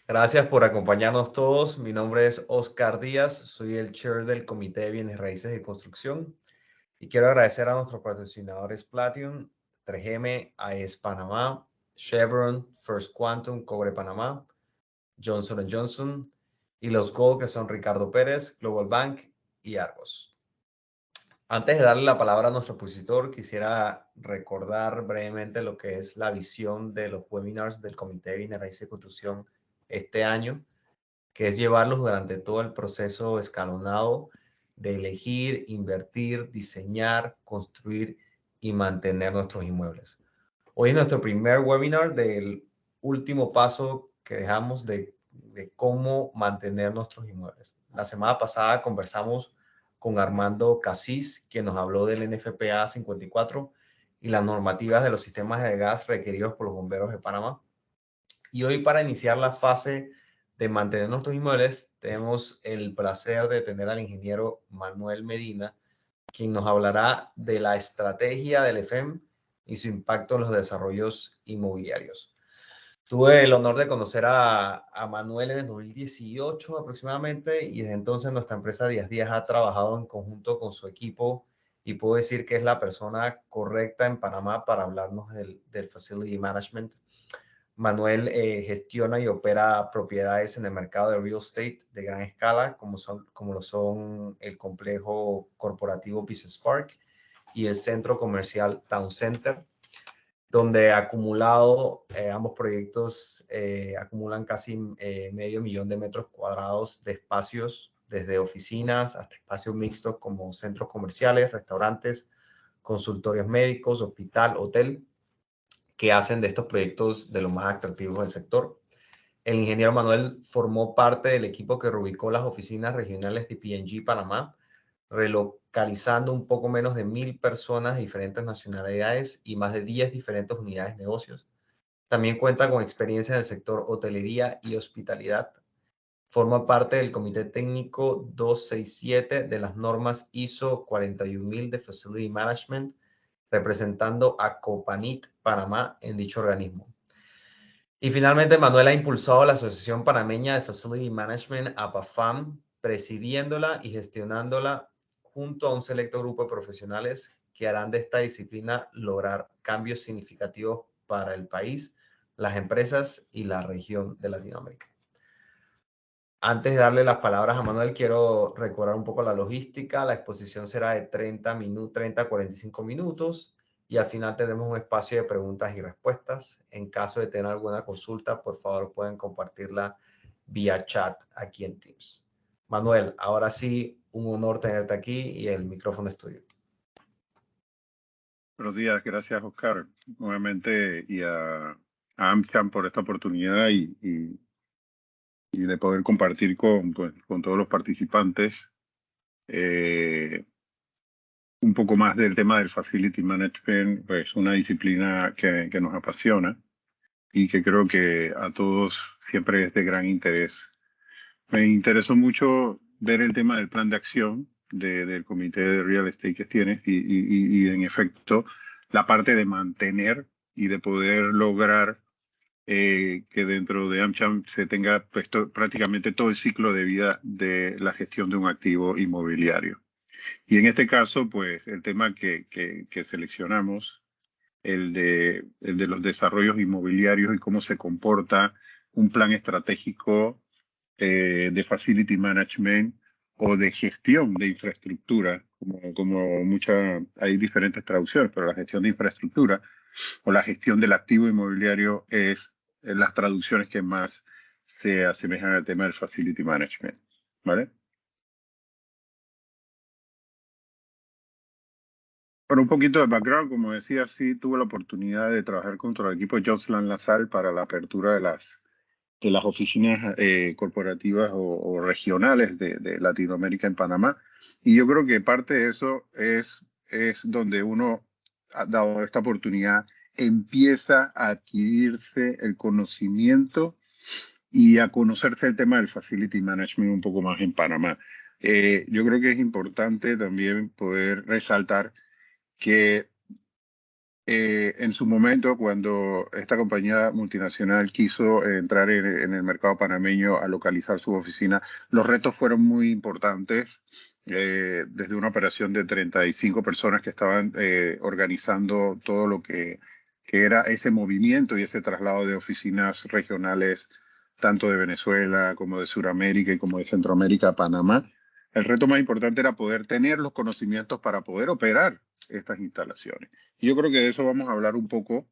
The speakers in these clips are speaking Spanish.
Gracias por acompañarnos todos. Mi nombre es Oscar Díaz, soy el chair del Comité de Bienes Raíces de Construcción y quiero agradecer a nuestros patrocinadores Platinum, 3M, AES Panamá, Chevron, First Quantum, Cobre Panamá, Johnson Johnson y los Gold que son Ricardo Pérez, Global Bank y Argos. Antes de darle la palabra a nuestro expositor, quisiera recordar brevemente lo que es la visión de los webinars del Comité de Bienes Raíces de Construcción este año, que es llevarlos durante todo el proceso escalonado de elegir, invertir, diseñar, construir y mantener nuestros inmuebles. Hoy es nuestro primer webinar del último paso que dejamos de cómo mantener nuestros inmuebles. La semana pasada conversamos con Armando Casís, quien nos habló del NFPA 54 y las normativas de los sistemas de gas requeridos por los bomberos de Panamá. Y hoy, para iniciar la fase de mantener nuestros inmuebles, tenemos el placer de tener al ingeniero Manuel Medina, quien nos hablará de la estrategia del EFEM y su impacto en los desarrollos inmobiliarios. Tuve el honor de conocer a Manuel en el 2018 aproximadamente, y desde entonces nuestra empresa Díaz Díaz ha trabajado en conjunto con su equipo, y puedo decir que es la persona correcta en Panamá para hablarnos del Facility Management. Manuel gestiona y opera propiedades en el mercado de real estate de gran escala, como lo son el complejo corporativo Business Park y el centro comercial Town Center, donde acumulado ambos proyectos acumulan casi medio millón de metros cuadrados de espacios, desde oficinas hasta espacios mixtos como centros comerciales, restaurantes, consultorios médicos, hospital, hotel, que hacen de estos proyectos de los más atractivos del sector. El ingeniero Manuel formó parte del equipo que reubicó las oficinas regionales de P&G Panamá, relocalizando un poco menos de 1,000 personas de diferentes nacionalidades y más de 10 diferentes unidades de negocios. También cuenta con experiencia en el sector hotelería y hospitalidad. Forma parte del Comité Técnico 267 de las normas ISO 41000 de Facility Management, representando a Copanit Panamá en dicho organismo. Y finalmente, Manuel ha impulsado la Asociación Panameña de Facility Management, APAFAM, presidiéndola y gestionándola junto a un selecto grupo de profesionales que harán de esta disciplina lograr cambios significativos para el país, las empresas y la región de Latinoamérica. Antes de darle las palabras a Manuel, quiero recordar un poco la logística. La exposición será de 30 a 45 minutos y al final tenemos un espacio de preguntas y respuestas. En caso de tener alguna consulta, por favor pueden compartirla vía chat aquí en Teams. Manuel, ahora sí, un honor tenerte aquí y el micrófono es tuyo. Buenos días, gracias Oscar, nuevamente, y a AmCham por esta oportunidad y de poder compartir con todos los participantes un poco más del tema del Facility Management, pues una disciplina que nos apasiona y que creo que a todos siempre es de gran interés. Me interesó mucho ver el tema del plan de acción del Comité de Real Estate que tienes y en efecto la parte de mantener y de poder lograr que dentro de AmCham se tenga pues, prácticamente todo el ciclo de vida de la gestión de un activo inmobiliario. Y en este caso, pues el tema que seleccionamos, el de los desarrollos inmobiliarios y cómo se comporta un plan estratégico de facility management o de gestión de infraestructura, como hay diferentes traducciones, pero la gestión de infraestructura o la gestión del activo inmobiliario es las traducciones que más se asemejan al tema del facility management, ¿vale? Por un poquito de background, como decía, sí tuve la oportunidad de trabajar contra el equipo de Jocelyn Lazar para la apertura de las oficinas corporativas o regionales de Latinoamérica en Panamá. Y yo creo que parte de eso es donde uno, dado esta oportunidad, empieza a adquirirse el conocimiento y a conocerse el tema del Facility Management un poco más en Panamá. Yo creo que es importante también poder resaltar que en su momento, cuando esta compañía multinacional quiso entrar en el mercado panameño a localizar su oficina, los retos fueron muy importantes. Desde una operación de 35 personas que estaban organizando todo lo que era ese movimiento y ese traslado de oficinas regionales, tanto de Venezuela como de Sudamérica y como de Centroamérica a Panamá. El reto más importante era poder tener los conocimientos para poder operar estas instalaciones. Y yo creo que de eso vamos a hablar un poco.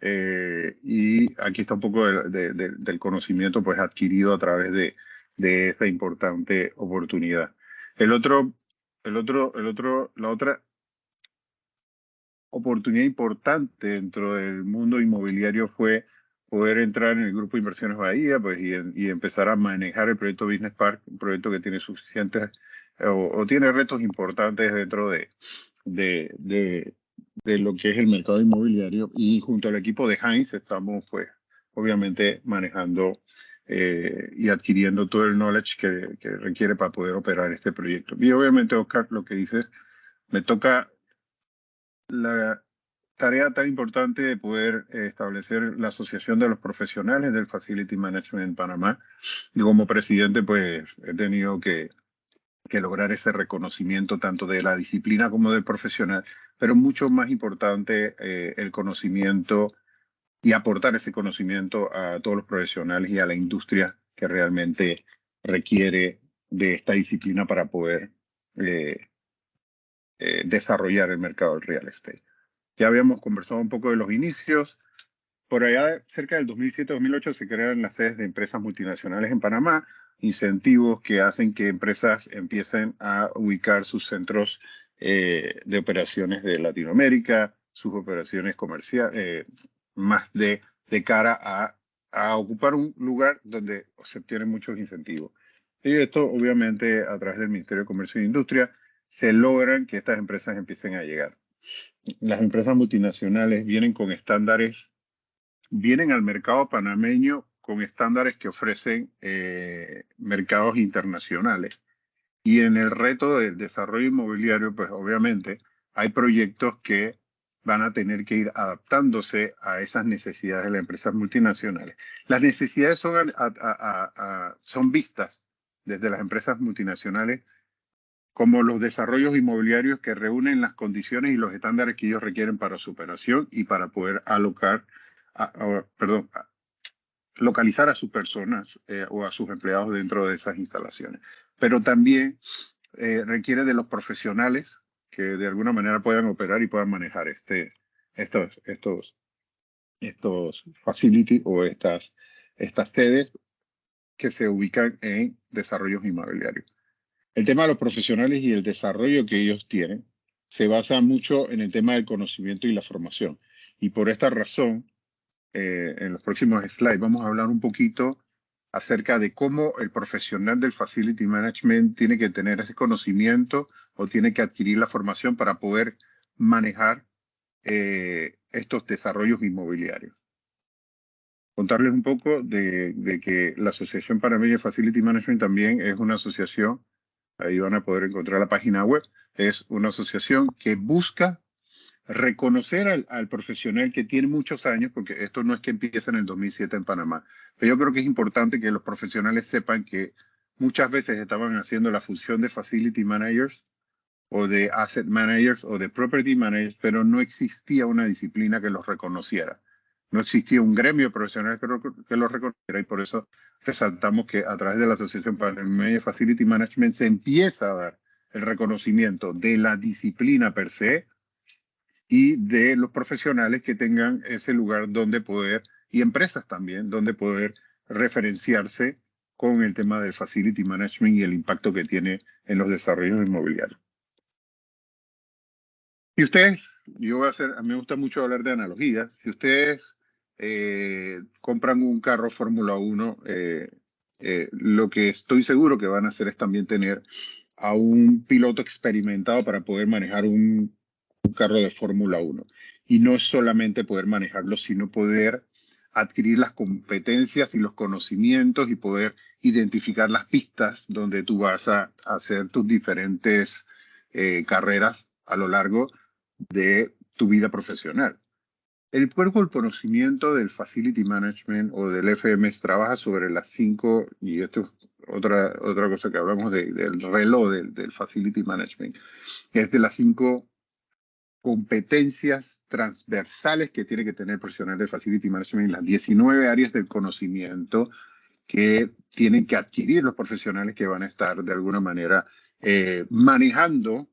Y aquí está un poco del conocimiento pues adquirido a través de esta importante oportunidad. La otra oportunidad importante dentro del mundo inmobiliario fue poder entrar en el Grupo de Inversiones Bahía pues, y empezar a manejar el proyecto Business Park, un proyecto que tiene suficientes o tiene retos importantes dentro de lo que es el mercado inmobiliario, y junto al equipo de Hines estamos pues obviamente manejando y adquiriendo todo el knowledge que requiere para poder operar este proyecto. Y obviamente, Oscar, lo que dices, me toca la tarea tan importante de poder establecer la Asociación de los Profesionales del Facility Management en Panamá. Y como presidente, pues he tenido que lograr ese reconocimiento tanto de la disciplina como del profesional, pero mucho más importante el conocimiento y aportar ese conocimiento a todos los profesionales y a la industria que realmente requiere de esta disciplina para poder desarrollar el mercado del real estate. Ya habíamos conversado un poco de los inicios. Por allá, cerca del 2007-2008, se crean las sedes de empresas multinacionales en Panamá, incentivos que hacen que empresas empiecen a ubicar sus centros de operaciones de Latinoamérica, sus operaciones comerciales, más de cara a ocupar un lugar donde se obtienen muchos incentivos. Y esto, obviamente, a través del Ministerio de Comercio e Industria, se logran que estas empresas empiecen a llegar. Las empresas multinacionales vienen con estándares, vienen al mercado panameño con estándares que ofrecen mercados internacionales. Y en el reto del desarrollo inmobiliario, pues obviamente hay proyectos que van a tener que ir adaptándose a esas necesidades de las empresas multinacionales. Las necesidades son vistas desde las empresas multinacionales como los desarrollos inmobiliarios que reúnen las condiciones y los estándares que ellos requieren para su operación y para poder localizar a sus personas o a sus empleados dentro de esas instalaciones. Pero también requiere de los profesionales que de alguna manera puedan operar y puedan manejar estos facilities o estas sedes que se ubican en desarrollos inmobiliarios. El tema de los profesionales y el desarrollo que ellos tienen se basa mucho en el tema del conocimiento y la formación. Y por esta razón, en los próximos slides vamos a hablar un poquito acerca de cómo el profesional del Facility Management tiene que tener ese conocimiento o tiene que adquirir la formación para poder manejar estos desarrollos inmobiliarios. Contarles un poco de que la Asociación Panameña de Facility Management también es una asociación. Ahí van a poder encontrar la página web. Es una asociación que busca reconocer al profesional que tiene muchos años, porque esto no es que empiece en el 2007 en Panamá. Pero yo creo que es importante que los profesionales sepan que muchas veces estaban haciendo la función de facility managers o de asset managers o de property managers, pero no existía una disciplina que los reconociera. No existía un gremio profesional que los reconociera, y por eso resaltamos que a través de la Asociación Panameña de Facility Management se empieza a dar el reconocimiento de la disciplina per se y de los profesionales que tengan ese lugar donde poder, y empresas también, donde poder referenciarse con el tema del Facility Management y el impacto que tiene en los desarrollos inmobiliarios. Si ustedes, a mí me gusta mucho hablar de analogías, si ustedes compran un carro Fórmula 1, lo que estoy seguro que van a hacer es también tener a un piloto experimentado para poder manejar un carro de Fórmula 1. Y no es solamente poder manejarlo, sino poder adquirir las competencias y los conocimientos y poder identificar las pistas donde tú vas a hacer tus diferentes carreras a lo largo de tu vida profesional. El cuerpo del conocimiento del Facility Management o del FMS trabaja sobre las 5, y esto es otra cosa que hablamos del reloj del Facility Management, que es de las 5 competencias transversales que tiene que tener el profesional de Facility Management en las 19 áreas del conocimiento que tienen que adquirir los profesionales que van a estar de alguna manera manejando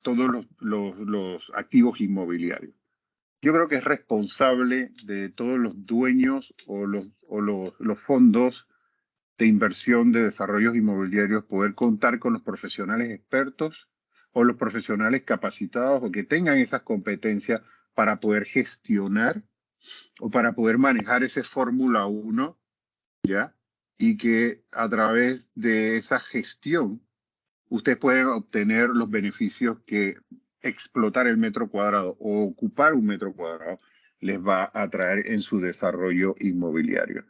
todos los activos inmobiliarios. Yo creo que es responsable de todos los dueños o los fondos de inversión de desarrollos inmobiliarios poder contar con los profesionales expertos o los profesionales capacitados o que tengan esas competencias para poder gestionar o para poder manejar ese Fórmula 1, ¿ya? Y que a través de esa gestión ustedes pueden obtener los beneficios que explotar el metro cuadrado o ocupar un metro cuadrado les va a traer en su desarrollo inmobiliario.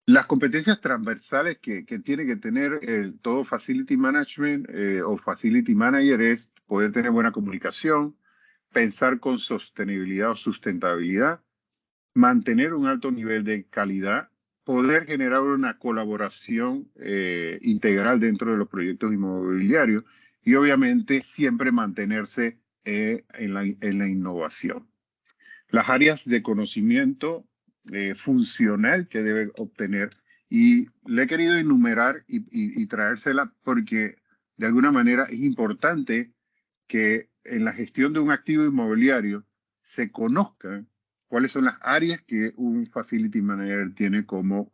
Las competencias transversales que tiene que tener todo Facility Management o Facility Manager es poder tener buena comunicación, pensar con sostenibilidad o sustentabilidad, mantener un alto nivel de calidad, poder generar una colaboración integral dentro de los proyectos inmobiliarios y obviamente siempre mantenerse en la innovación. Las áreas de conocimiento funcional que debe obtener y le he querido enumerar y traérsela porque de alguna manera es importante que en la gestión de un activo inmobiliario se conozcan cuáles son las áreas que un facility manager tiene como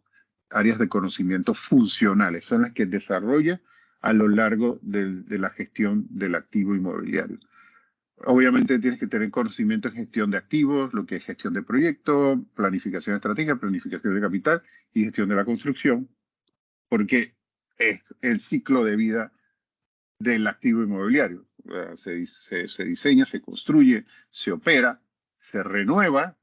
áreas de conocimiento funcionales. Son las que desarrolla a lo largo de la gestión del activo inmobiliario. Obviamente tienes que tener conocimiento en gestión de activos, lo que es gestión de proyectos, planificación estratégica, planificación de capital y gestión de la construcción, porque es el ciclo de vida del activo inmobiliario. Se diseña, se construye, se opera, se renueva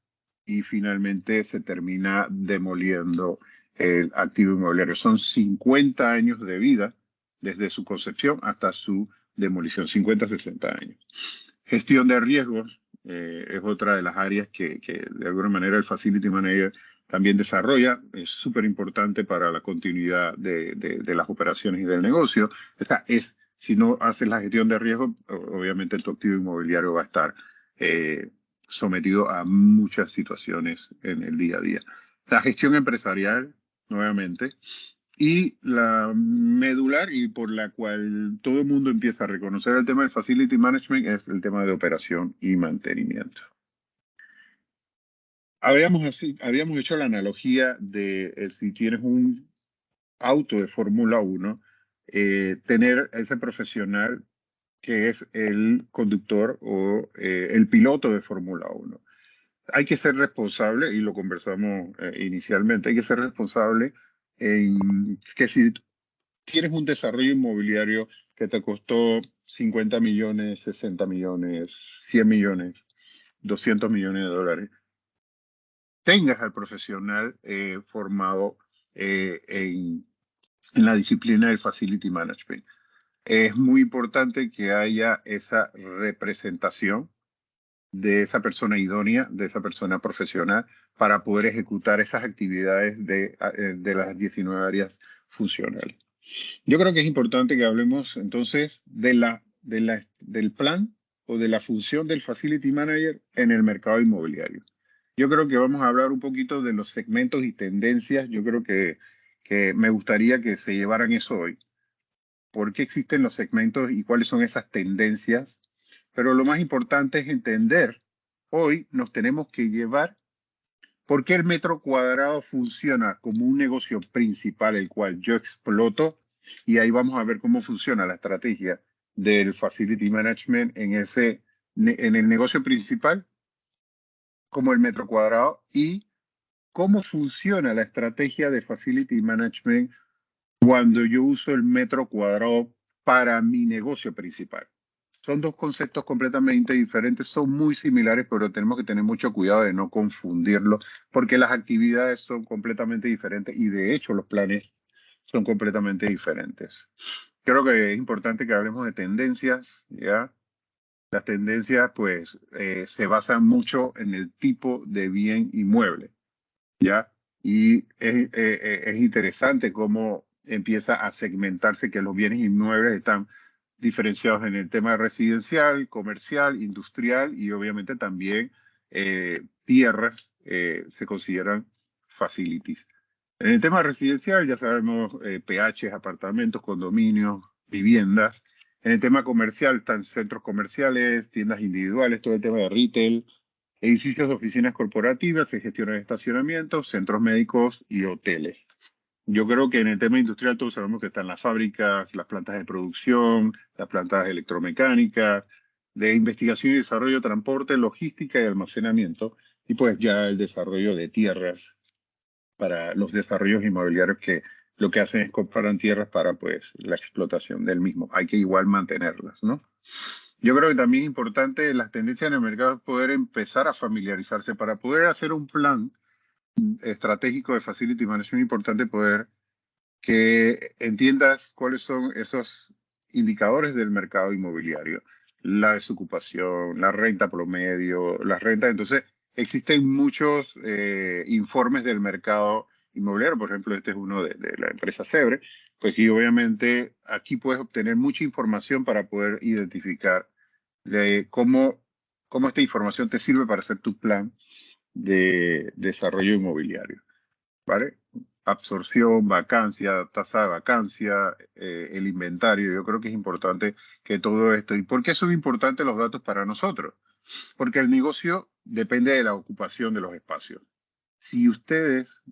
y finalmente se termina demoliendo el activo inmobiliario. Son 50 años de vida desde su concepción hasta su demolición, 50, 60 años. Gestión de riesgos es otra de las áreas que de alguna manera el Facility Manager también desarrolla. Es súper importante para la continuidad de las operaciones y del negocio. O sea, si no haces la gestión de riesgos, obviamente tu activo inmobiliario va a estar sometido a muchas situaciones en el día a día. La gestión empresarial, nuevamente, y la medular y por la cual todo el mundo empieza a reconocer el tema del Facility Management es el tema de operación y mantenimiento. Habíamos hecho la analogía de si tienes un auto de Fórmula 1, tener ese profesional que es el conductor o el piloto de Fórmula 1. Hay que ser responsable, y lo conversamos inicialmente, hay que ser responsable en que si tienes un desarrollo inmobiliario que te costó 50 millones, 60 millones, 100 millones, 200 millones de dólares, tengas al profesional formado en la disciplina del Facility Management. Es muy importante que haya esa representación de esa persona idónea, de esa persona profesional, para poder ejecutar esas actividades de las 19 áreas funcionales. Yo creo que es importante que hablemos entonces del plan o de la función del Facility Manager en el mercado inmobiliario. Yo creo que vamos a hablar un poquito de los segmentos y tendencias. Yo creo que me gustaría que se llevaran eso hoy. ¿Por qué existen los segmentos y cuáles son esas tendencias? Pero lo más importante es entender, hoy nos tenemos que llevar por qué el metro cuadrado funciona como un negocio principal, el cual yo exploto, y ahí vamos a ver cómo funciona la estrategia del Facility Management en el negocio principal, como el metro cuadrado, y cómo funciona la estrategia de Facility Management cuando yo uso el metro cuadrado para mi negocio principal. Son dos conceptos completamente diferentes, son muy similares, pero tenemos que tener mucho cuidado de no confundirlos, porque las actividades son completamente diferentes y de hecho los planes son completamente diferentes. Creo que es importante que hablemos de tendencias, ¿ya? Las tendencias, pues, se basan mucho en el tipo de bien inmueble, ¿ya? Y es interesante cómo empieza a segmentarse que los bienes inmuebles están diferenciados en el tema residencial, comercial, industrial y obviamente también tierras se consideran facilities. En el tema residencial ya sabemos PHs, apartamentos, condominios, viviendas. En el tema comercial están centros comerciales, tiendas individuales, todo el tema de retail, edificios de oficinas corporativas, se gestionan estacionamientos, centros médicos y hoteles. Yo creo que en el tema industrial todos sabemos que están las fábricas, las plantas de producción, las plantas electromecánicas, de investigación y desarrollo, transporte, logística y almacenamiento, y pues ya el desarrollo de tierras para los desarrollos inmobiliarios que lo que hacen es comprar tierras para pues la explotación del mismo. Hay que igual mantenerlas, ¿no? Yo creo que también es importante las tendencias en el mercado es poder empezar a familiarizarse para poder hacer un plan estratégico de facility management. Es importante poder que entiendas cuáles son esos indicadores del mercado inmobiliario, la desocupación, la renta promedio, las rentas. Entonces, existen muchos informes del mercado inmobiliario, por ejemplo, este es uno de la empresa Cebre, pues y obviamente aquí puedes obtener mucha información para poder identificar cómo esta información te sirve para hacer tu plan de desarrollo inmobiliario, ¿vale? Absorción, vacancia, tasa de vacancia, el inventario. Yo creo que es importante que todo esto. ¿Y por qué son importantes los datos para nosotros? Porque el negocio depende de la ocupación de los espacios. Si ustedes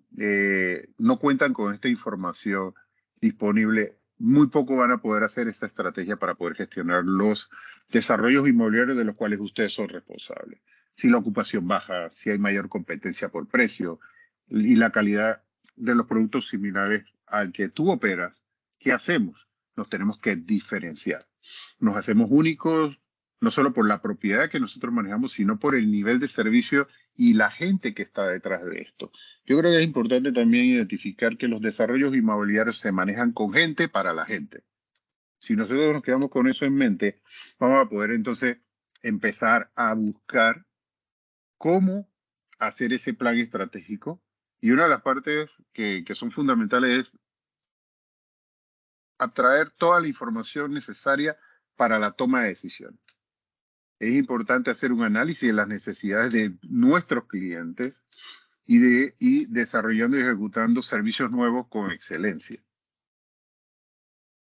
no cuentan con esta información disponible, muy poco van a poder hacer esta estrategia para poder gestionar los desarrollos inmobiliarios de los cuales ustedes son responsables. Si la ocupación baja, si hay mayor competencia por precio y la calidad de los productos similares al que tú operas, ¿qué hacemos? Nos tenemos que diferenciar. Nos hacemos únicos, no solo por la propiedad que nosotros manejamos, sino por el nivel de servicio y la gente que está detrás de esto. Yo creo que es importante también identificar que los desarrollos inmobiliarios se manejan con gente para la gente. Si nosotros nos quedamos con eso en mente, vamos a poder entonces empezar a buscar cómo hacer ese plan estratégico. Y una de las partes que son fundamentales es atraer toda la información necesaria para la toma de decisiones. Es importante hacer un análisis de las necesidades de nuestros clientes y desarrollando y ejecutando servicios nuevos con excelencia.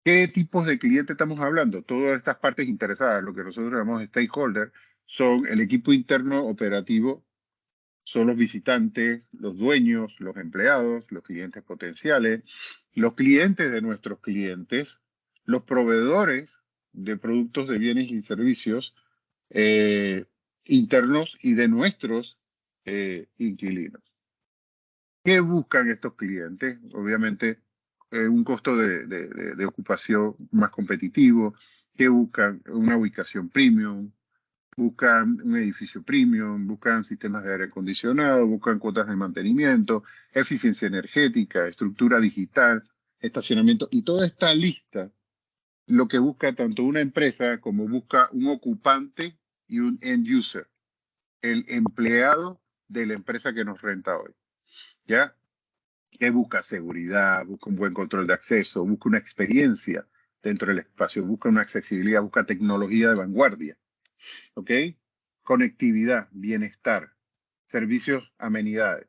¿Qué tipos de clientes estamos hablando? Todas estas partes interesadas, lo que nosotros llamamos stakeholder, son el equipo interno operativo, son los visitantes, los dueños, los empleados, los clientes potenciales, los clientes de nuestros clientes, los proveedores de productos de bienes y servicios internos y de nuestros inquilinos. ¿Qué buscan estos clientes? Obviamente, un costo de ocupación más competitivo. ¿Qué buscan? Una ubicación premium. Buscan un edificio premium. Buscan sistemas de aire acondicionado. Buscan cuotas de mantenimiento, eficiencia energética, estructura digital, estacionamiento. Y toda esta lista, lo que busca tanto una empresa como busca un ocupante y un end user, el empleado de la empresa que nos renta hoy. ¿Ya? Que busca seguridad, busca un buen control de acceso, busca una experiencia dentro del espacio, busca una accesibilidad, busca tecnología de vanguardia, ¿ok? Conectividad, bienestar, servicios, amenidades,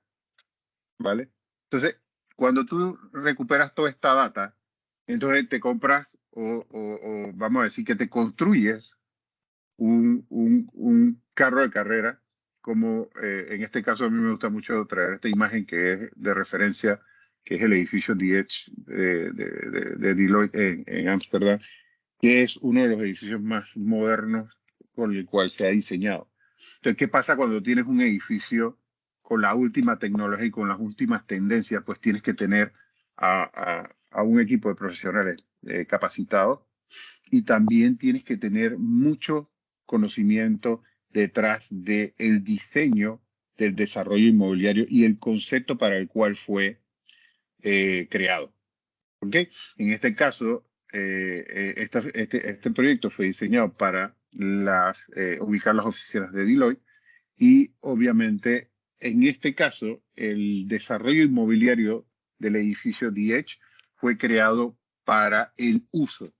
¿vale? Entonces, cuando tú recuperas toda esta data, entonces te compras o vamos a decir que te construyes un carro de carrera, como en este caso a mí me gusta mucho traer esta imagen que es de referencia, que es el edificio The Edge de Deloitte en Ámsterdam, que es uno de los edificios más modernos con el cual se ha diseñado. Entonces, ¿qué pasa cuando tienes un edificio con la última tecnología y con las últimas tendencias? Pues tienes que tener a un equipo de profesionales capacitados y también tienes que tener mucho conocimiento detrás del diseño del desarrollo inmobiliario y el concepto para el cual fue creado. ¿Okay? En este caso, este proyecto fue diseñado para ubicar las oficinas de Deloitte. Y obviamente, en este caso, el desarrollo inmobiliario del edificio The Edge fue creado para el uso,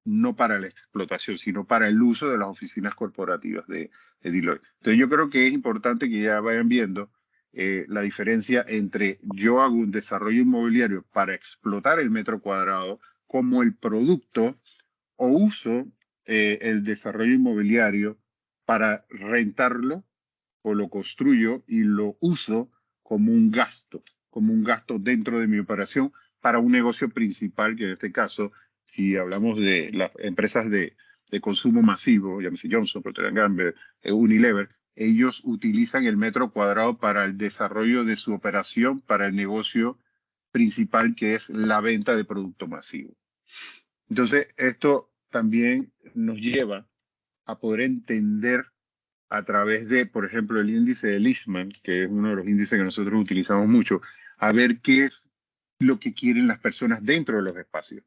no para la explotación, sino para el uso de las oficinas corporativas de Deloitte. Entonces yo creo que es importante que ya vayan viendo la diferencia entre yo hago un desarrollo inmobiliario para explotar el metro cuadrado como el producto, o uso el desarrollo inmobiliario para rentarlo, o lo construyo y lo uso como un gasto dentro de mi operación para un negocio principal, que en este caso, si hablamos de las empresas de consumo masivo, llámese Johnson, Procter & Gamble, Unilever, ellos utilizan el metro cuadrado para el desarrollo de su operación, para el negocio principal, que es la venta de producto masivo. Entonces, esto también nos lleva a poder entender a través de, por ejemplo, el índice de Listman, que es uno de los índices que nosotros utilizamos mucho, a ver qué es lo que quieren las personas dentro de los espacios.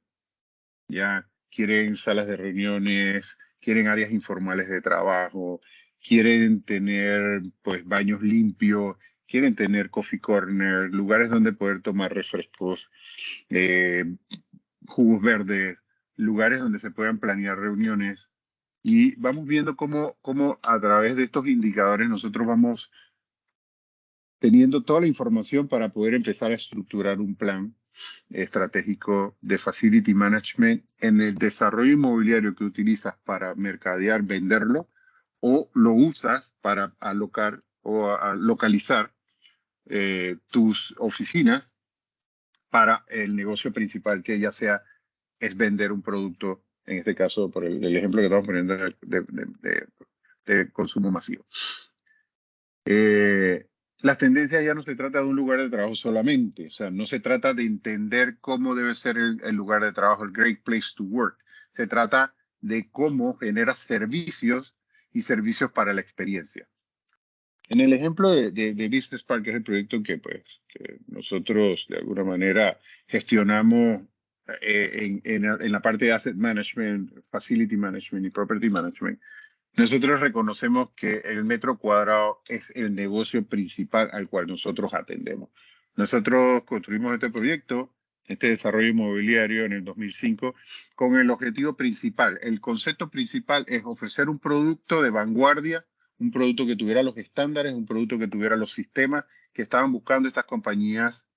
Ya quieren salas de reuniones, quieren áreas informales de trabajo, quieren tener pues baños limpios, quieren tener coffee corner, lugares donde poder tomar refrescos, jugos verdes, lugares donde se puedan planear reuniones. Y vamos viendo cómo a través de estos indicadores nosotros vamos teniendo toda la información para poder empezar a estructurar un plan estratégico de facility management en el desarrollo inmobiliario que utilizas para mercadear, venderlo, o lo usas para alocar o a localizar tus oficinas para el negocio principal, que ya sea es vender un producto, en este caso, por el ejemplo que estamos poniendo de consumo masivo. Las tendencias ya no se trata de un lugar de trabajo solamente, o sea, no se trata de entender cómo debe ser el lugar de trabajo, el great place to work. Se trata de cómo genera servicios y servicios para la experiencia. En el ejemplo de Business Park, que es el proyecto que nosotros de alguna manera gestionamos en la parte de Asset Management, Facility Management y Property Management, nosotros reconocemos que el metro cuadrado es el negocio principal al cual nosotros atendemos. Nosotros construimos este proyecto, este desarrollo inmobiliario en el 2005, con el objetivo principal. El concepto principal es ofrecer un producto de vanguardia, un producto que tuviera los estándares, un producto que tuviera los sistemas que estaban buscando estas compañías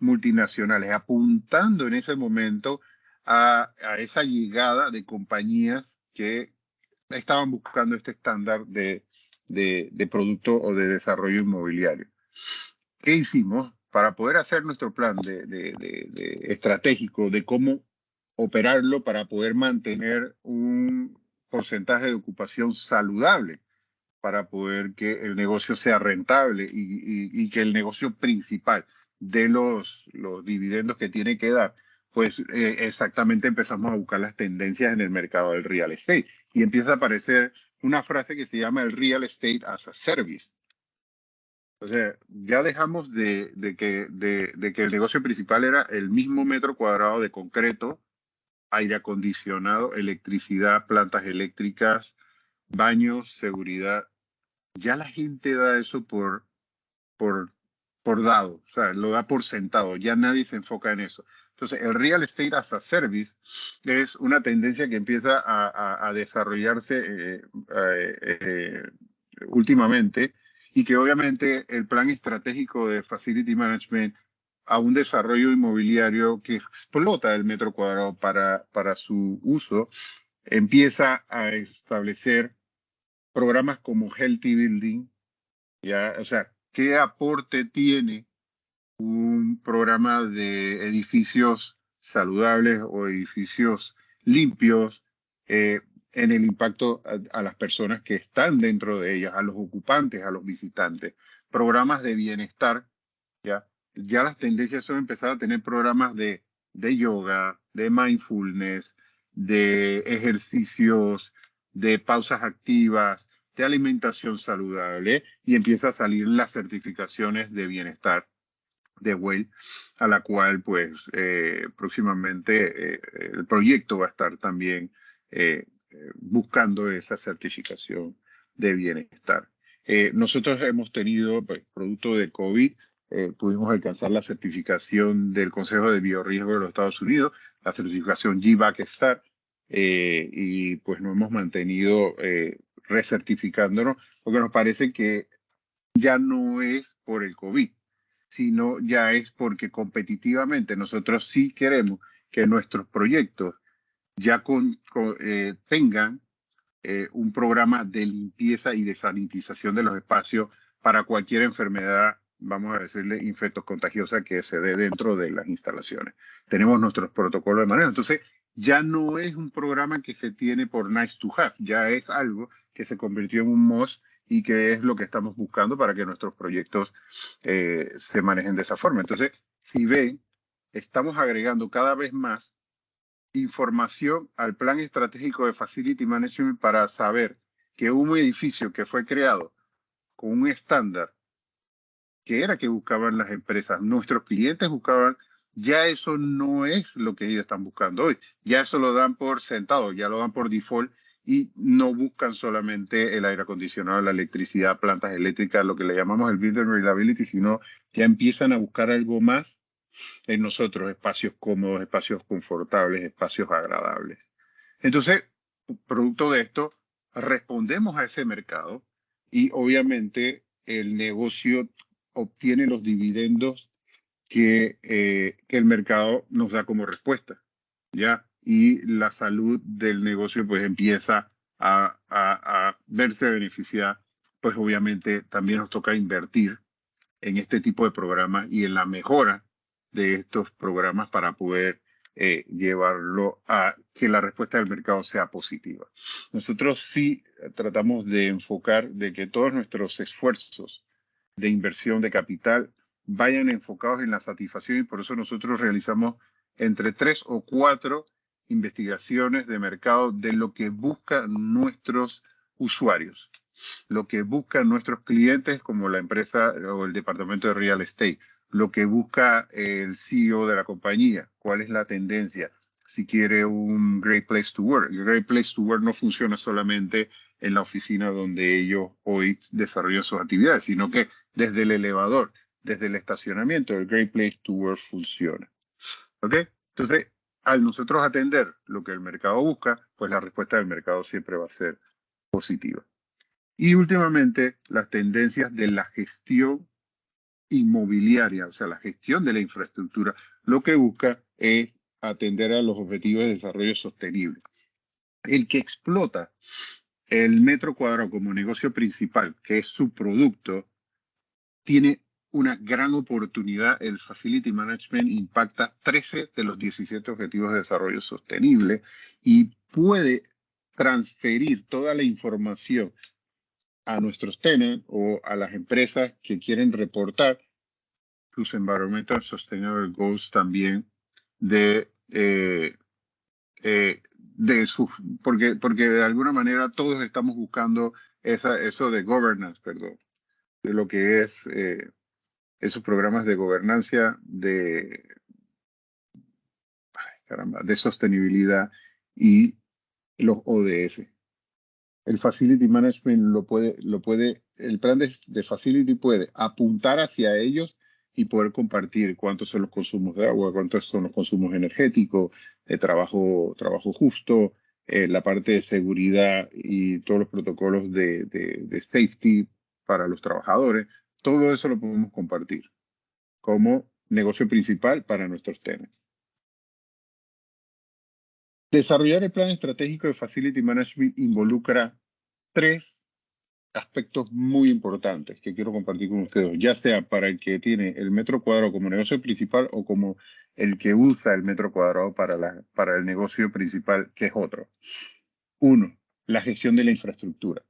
multinacionales, apuntando en ese momento a esa llegada de compañías que estaban buscando este estándar de producto o de desarrollo inmobiliario. ¿Qué hicimos? Para poder hacer nuestro plan estratégico de cómo operarlo para poder mantener un porcentaje de ocupación saludable, para poder que el negocio sea rentable y que el negocio principal de los dividendos que tiene que dar, pues exactamente empezamos a buscar las tendencias en el mercado del real estate. Y empieza a aparecer una frase que se llama el real estate as a service. O sea, ya dejamos de que el negocio principal era el mismo metro cuadrado de concreto, aire acondicionado, electricidad, plantas eléctricas, baños, seguridad. Ya la gente da eso por dado, o sea, lo da por sentado, ya nadie se enfoca en eso. Entonces, el real estate as a service es una tendencia que empieza a desarrollarse últimamente, y que obviamente el plan estratégico de Facility Management a un desarrollo inmobiliario que explota el metro cuadrado para su uso, empieza a establecer programas como Healthy Building, ¿ya? O sea, ¿qué aporte tiene un programa de edificios saludables o edificios limpios en el impacto a las personas que están dentro de ellas, a los ocupantes, a los visitantes? Programas de bienestar, ¿ya? Ya las tendencias son empezar a tener programas de yoga, de mindfulness, de ejercicios, de pausas activas, de alimentación saludable, y empieza a salir las certificaciones de bienestar de WELL, a la cual pues próximamente el proyecto va a estar también buscando esa certificación de bienestar. Nosotros hemos tenido, pues, producto de COVID, pudimos alcanzar la certificación del Consejo de Biorriesgo de los Estados Unidos, la certificación GBAC Star, y pues nos hemos mantenido recertificándonos, porque nos parece que ya no es por el COVID, sino ya es porque competitivamente nosotros sí queremos que nuestros proyectos ya tengan un programa de limpieza y de sanitización de los espacios para cualquier enfermedad, vamos a decirle, infectos contagiosa que se dé dentro de las instalaciones. Tenemos nuestros protocolos de manejo. Entonces, ya no es un programa que se tiene por nice to have, ya es algo que se convirtió en un must y que es lo que estamos buscando para que nuestros proyectos se manejen de esa forma. Entonces, si ven, estamos agregando cada vez más información al plan estratégico de Facility Management para saber que un edificio que fue creado con un estándar que era que buscaban las empresas, nuestros clientes buscaban, ya eso no es lo que ellos están buscando hoy. Ya eso lo dan por sentado, ya lo dan por default y no buscan solamente el aire acondicionado, la electricidad, plantas eléctricas, lo que le llamamos el building reliability, sino ya empiezan a buscar algo más en nosotros, espacios cómodos, espacios confortables, espacios agradables. Entonces, producto de esto, respondemos a ese mercado y obviamente el negocio obtiene los dividendos que el mercado nos da como respuesta, ¿ya? Y la salud del negocio pues empieza a verse beneficiada, pues obviamente también nos toca invertir en este tipo de programas y en la mejora de estos programas para poder llevarlo a que la respuesta del mercado sea positiva. Nosotros sí tratamos de enfocar de que todos nuestros esfuerzos de inversión de capital vayan enfocados en la satisfacción y por eso nosotros realizamos entre 3 o 4 investigaciones de mercado de lo que buscan nuestros usuarios, lo que buscan nuestros clientes como la empresa o el departamento de real estate, lo que busca el CEO de la compañía, cuál es la tendencia, si quiere un great place to work. El great place to work no funciona solamente en la oficina donde ellos hoy desarrollan sus actividades, sino que desde el elevador, desde el estacionamiento, el great place to work funciona. ¿Ok? Entonces, al nosotros atender lo que el mercado busca, pues la respuesta del mercado siempre va a ser positiva. Y últimamente, las tendencias de la gestión inmobiliaria, o sea, la gestión de la infraestructura, lo que busca es atender a los objetivos de desarrollo sostenible. El que explota el metro cuadrado como negocio principal, que es su producto, tiene una gran oportunidad. El Facility Management impacta 13 de los 17 objetivos de desarrollo sostenible y puede transferir toda la información a nuestros tenants o a las empresas que quieren reportar sus Environmental Sustainable Goals también de sus, porque de alguna manera todos estamos buscando eso de governance, perdón, de lo que es esos programas de gobernanza de sostenibilidad y los ODS. El Facility Management el plan de Facility puede apuntar hacia ellos y poder compartir cuántos son los consumos de agua, cuántos son los consumos energéticos, trabajo justo, la parte de seguridad y todos los protocolos de safety para los trabajadores. Todo eso lo podemos compartir como negocio principal para nuestros tenants. Desarrollar el plan estratégico de Facility Management involucra 3 aspectos muy importantes que quiero compartir con ustedes, ya sea para el que tiene el metro cuadrado como negocio principal o como el que usa el metro cuadrado para el negocio principal, que es otro. 1, la gestión de la infraestructura.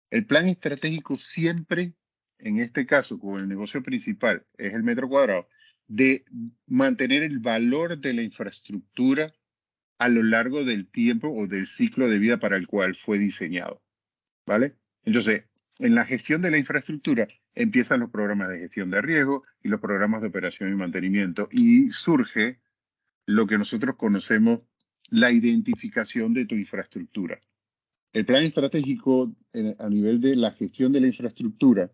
El plan estratégico siempre, en este caso, con el negocio principal, es el metro cuadrado, de mantener el valor de la infraestructura a lo largo del tiempo o del ciclo de vida para el cual fue diseñado. ¿Vale? Entonces, en la gestión de la infraestructura empiezan los programas de gestión de riesgo y los programas de operación y mantenimiento y surge lo que nosotros conocemos la identificación de tu infraestructura. El plan estratégico a nivel de la gestión de la infraestructura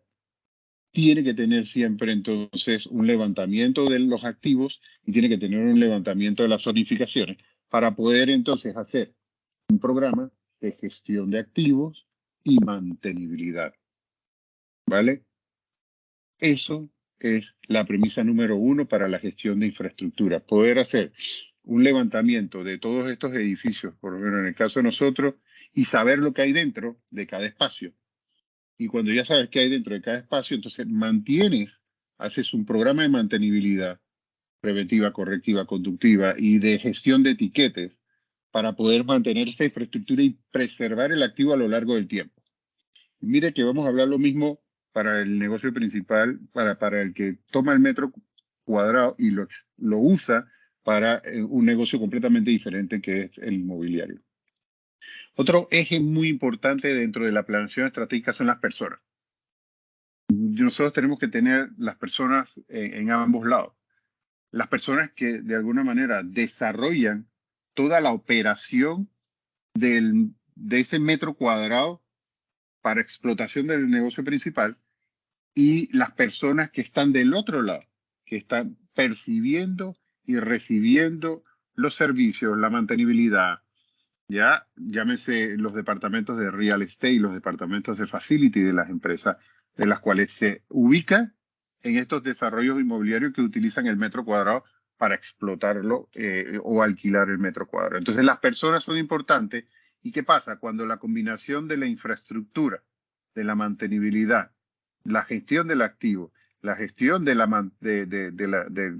tiene que tener siempre entonces un levantamiento de los activos y tiene que tener un levantamiento de las zonificaciones para poder entonces hacer un programa de gestión de activos y mantenibilidad. ¿Vale? Eso es la premisa número 1 para la gestión de infraestructura. Poder hacer un levantamiento de todos estos edificios, por lo menos en el caso de nosotros, y saber lo que hay dentro de cada espacio. Y cuando ya sabes qué hay dentro de cada espacio, entonces haces un programa de mantenibilidad preventiva, correctiva, conductiva y de gestión de etiquetes para poder mantener esta infraestructura y preservar el activo a lo largo del tiempo. Y mire que vamos a hablar lo mismo para el negocio principal, para el que toma el metro cuadrado y lo usa para un negocio completamente diferente que es el inmobiliario. Otro eje muy importante dentro de la planeación estratégica son las personas. Nosotros tenemos que tener las personas en ambos lados. Las personas que de alguna manera desarrollan toda la operación de ese metro cuadrado para explotación del negocio principal y las personas que están del otro lado, que están percibiendo y recibiendo los servicios, la mantenibilidad, ya llámese los departamentos de real estate, los departamentos de facility de las empresas de las cuales se ubican en estos desarrollos inmobiliarios que utilizan el metro cuadrado para explotarlo o alquilar el metro cuadrado. Entonces las personas son importantes. ¿Y qué pasa? Cuando la combinación de la infraestructura, de la mantenibilidad, la gestión del activo, la gestión de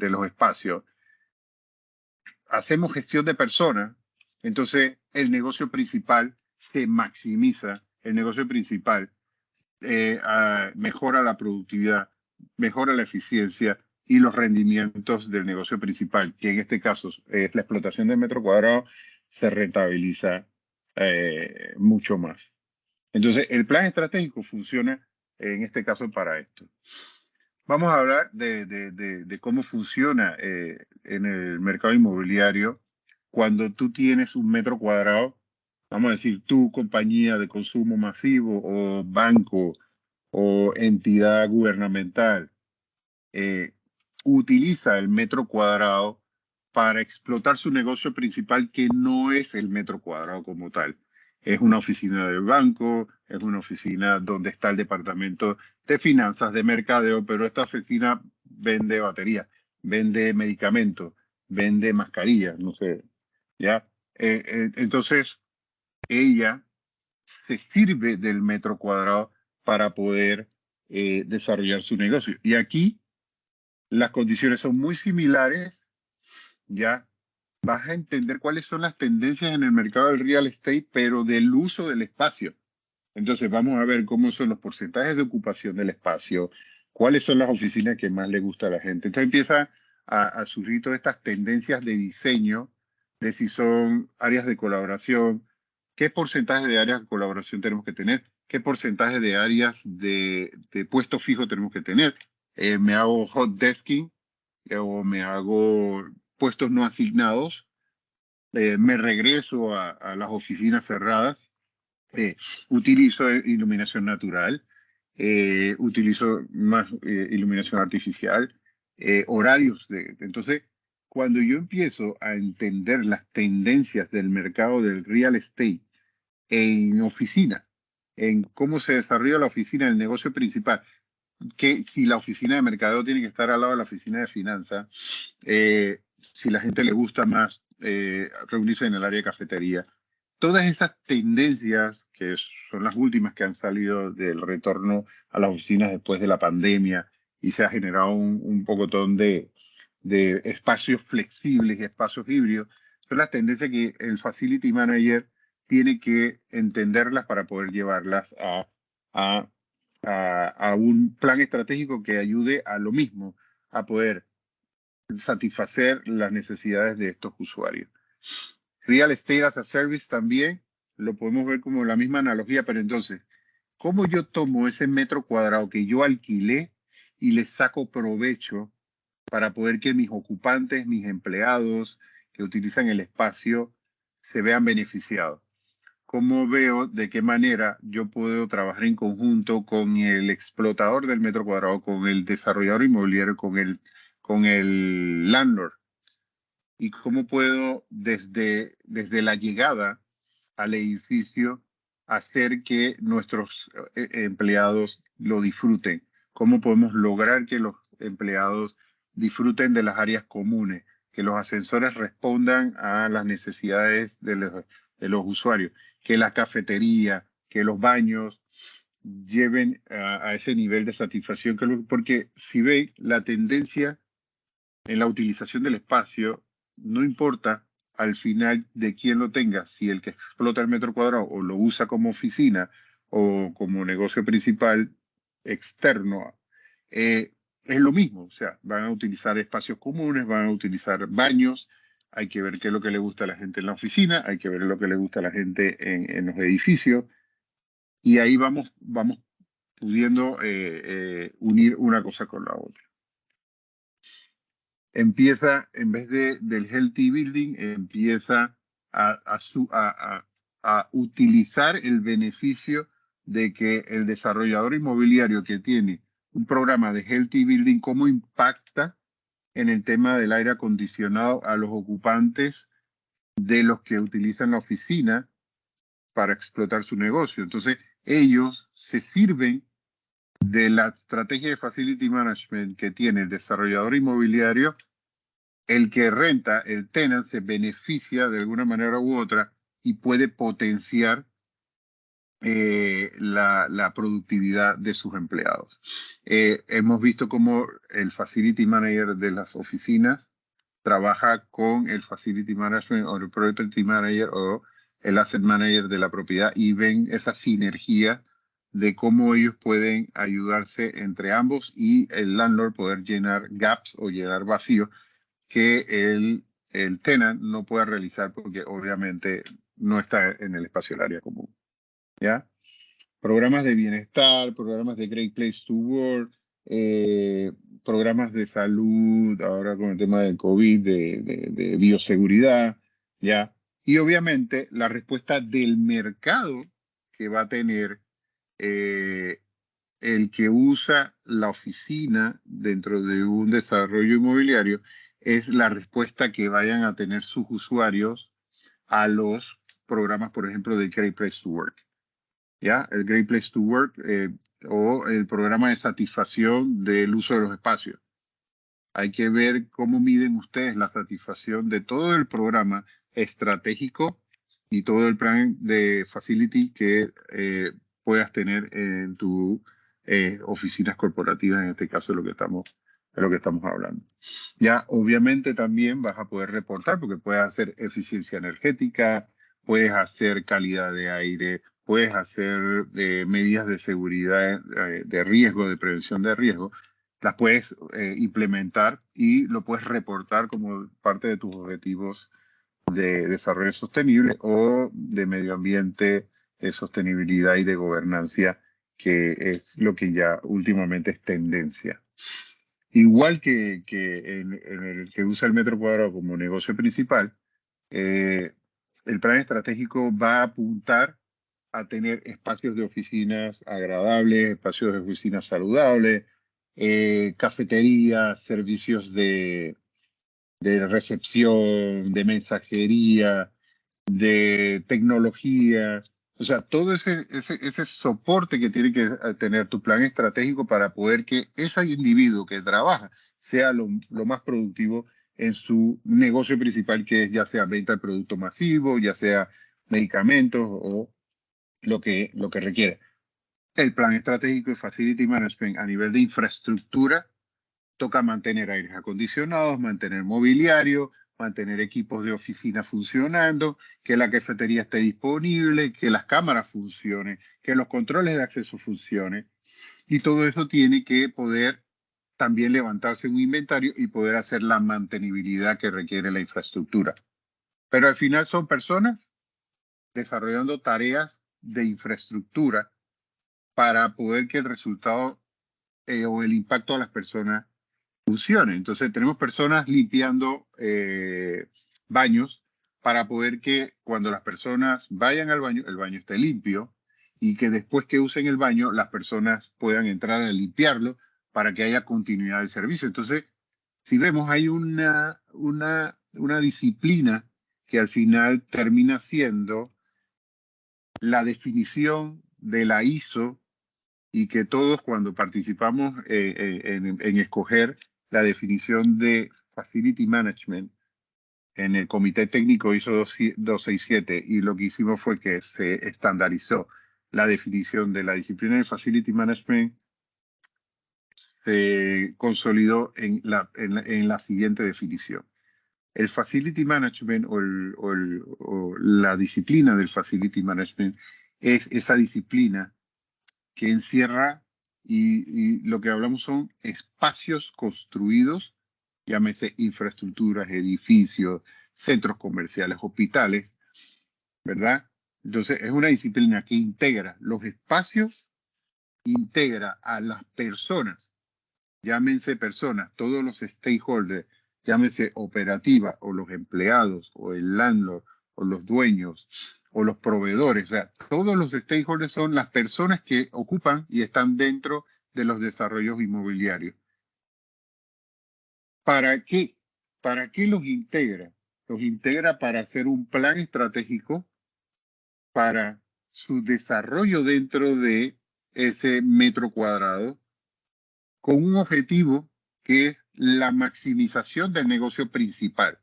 los espacios, hacemos gestión de personas, entonces el negocio principal se maximiza, el negocio principal mejora la productividad, mejora la eficiencia y los rendimientos del negocio principal, que en este caso es la explotación del metro cuadrado, se rentabiliza mucho más. Entonces, el plan estratégico funciona en este caso para esto. Vamos a hablar de cómo funciona en el mercado inmobiliario cuando tú tienes un metro cuadrado, vamos a decir, tu compañía de consumo masivo o banco o entidad gubernamental utiliza el metro cuadrado para explotar su negocio principal, que no es el metro cuadrado como tal. Es una oficina del banco, es una oficina donde está el departamento de finanzas, de mercadeo, pero esta oficina vende baterías, vende medicamentos, vende mascarillas, no sé, ¿ya? Entonces, ella se sirve del metro cuadrado para poder desarrollar su negocio. Y aquí las condiciones son muy similares, ya vas a entender cuáles son las tendencias en el mercado del real estate, pero del uso del espacio. Entonces vamos a ver cómo son los porcentajes de ocupación del espacio, cuáles son las oficinas que más le gusta a la gente. Entonces empieza a surgir todas estas tendencias de diseño, de si son áreas de colaboración, qué porcentaje de áreas de colaboración tenemos que tener, qué porcentaje de áreas de puesto fijo tenemos que tener. Me hago hot desking o me hago puestos no asignados, me regreso a las oficinas cerradas, utilizo iluminación natural, utilizo más iluminación artificial, horarios. Entonces, cuando yo empiezo a entender las tendencias del mercado del real estate en oficinas, en cómo se desarrolla la oficina, el negocio principal, que si la oficina de mercadeo tiene que estar al lado de la oficina de finanzas, si la gente le gusta más reunirse en el área de cafetería. Todas estas tendencias, que son las últimas que han salido del retorno a las oficinas después de la pandemia, y se ha generado un pocotón de espacios flexibles y espacios híbridos, son las tendencias que el Facility Manager tiene que entenderlas para poder llevarlas a un plan estratégico que ayude a lo mismo, a poder satisfacer las necesidades de estos usuarios. Real Estate as a Service también lo podemos ver como la misma analogía, pero entonces, ¿cómo yo tomo ese metro cuadrado que yo alquilé y le saco provecho para poder que mis ocupantes, mis empleados que utilizan el espacio se vean beneficiados? cómo veo de qué manera yo puedo trabajar en conjunto con el explotador del metro cuadrado, con el desarrollador inmobiliario, con el landlord, y cómo puedo desde la llegada al edificio hacer que nuestros empleados lo disfruten. ¿Cómo podemos lograr que los empleados disfruten de las áreas comunes, que los ascensores respondan a las necesidades de los usuarios, que la cafetería, que los baños lleven a ese nivel de satisfacción? Porque si ve la tendencia en la utilización del espacio, no importa al final de quién lo tenga, si el que explota el metro cuadrado o lo usa como oficina o como negocio principal externo, es lo mismo. O sea, van a utilizar espacios comunes, van a utilizar baños. Hay que ver qué es lo que le gusta a la gente en la oficina, hay que ver lo que le gusta a la gente en los edificios, y ahí vamos pudiendo unir una cosa con la otra. Empieza, en vez del healthy building, empieza a utilizar el beneficio de que el desarrollador inmobiliario que tiene un programa de healthy building, cómo impacta en el tema del aire acondicionado a los ocupantes de los que utilizan la oficina para explotar su negocio. Entonces, ellos se sirven de la estrategia de facility management que tiene el desarrollador inmobiliario. El que renta, el tenant, se beneficia de alguna manera u otra y puede potenciar la productividad de sus empleados. Hemos visto cómo el facility manager de las oficinas trabaja con el facility management o el property manager o el asset manager de la propiedad, y ven esa sinergia de cómo ellos pueden ayudarse entre ambos y el landlord poder llenar gaps o llenar vacíos que el tenant no pueda realizar porque obviamente no está en el espacio del área común. ¿Ya? Programas de bienestar, programas de Great Place to Work, programas de salud, ahora con el tema del COVID, de bioseguridad, ¿ya? Y obviamente la respuesta del mercado que va a tener el que usa la oficina dentro de un desarrollo inmobiliario es la respuesta que vayan a tener sus usuarios a los programas, por ejemplo, de Great Place to Work. ¿Ya? El Great Place to Work o el programa de satisfacción del uso de los espacios. Hay que ver cómo miden ustedes la satisfacción de todo el programa estratégico y todo el plan de facility que puedas tener en tu oficinas corporativas, en este caso de lo que estamos hablando. Ya, obviamente también vas a poder reportar porque puedes hacer eficiencia energética, puedes hacer calidad de aire, puedes hacer medidas de seguridad, de riesgo, de prevención de riesgo. Las puedes implementar y lo puedes reportar como parte de tus objetivos de desarrollo sostenible o de medio ambiente, de sostenibilidad y de gobernancia, que es lo que ya últimamente es tendencia. Igual que en el que usa el metro cuadrado como negocio principal, el plan estratégico va a apuntar a tener espacios de oficinas agradables, espacios de oficinas saludables, cafeterías, servicios de recepción, de mensajería, de tecnología. O sea, todo ese soporte que tiene que tener tu plan estratégico para poder que ese individuo que trabaja sea lo más productivo en su negocio principal, que es ya sea venta de producto masivo, ya sea medicamentos o lo que requiere. El plan estratégico y facility management a nivel de infraestructura toca mantener aires acondicionados, mantener mobiliario, mantener equipos de oficina funcionando, que la cafetería esté disponible, que las cámaras funcionen, que los controles de acceso funcionen. Y todo eso tiene que poder también levantarse un inventario y poder hacer la mantenibilidad que requiere la infraestructura. Pero al final son personas desarrollando tareas de infraestructura para poder que el resultado o el impacto a las personas funcione. Entonces tenemos personas limpiando baños, para poder que cuando las personas vayan al baño, el baño esté limpio y que después que usen el baño, las personas puedan entrar a limpiarlo para que haya continuidad del servicio. Entonces, si vemos, hay una disciplina que al final termina siendo la definición de la ISO y que todos cuando participamos en escoger la definición de Facility Management en el Comité Técnico ISO 267, y lo que hicimos fue que se estandarizó la definición de la disciplina de Facility Management, se consolidó en la siguiente definición. El Facility Management o la disciplina del Facility Management es esa disciplina que encierra y lo que hablamos son espacios construidos, llámese infraestructuras, edificios, centros comerciales, hospitales, ¿verdad? Entonces es una disciplina que integra los espacios, integra a las personas, llámense personas, todos los stakeholders, llámese operativa o los empleados o el landlord o los dueños o los proveedores. O sea, todos los stakeholders son las personas que ocupan y están dentro de los desarrollos inmobiliarios. ¿Para qué? ¿Para qué los integra? Los integra para hacer un plan estratégico para su desarrollo dentro de ese metro cuadrado, con un objetivo que es la maximización del negocio principal.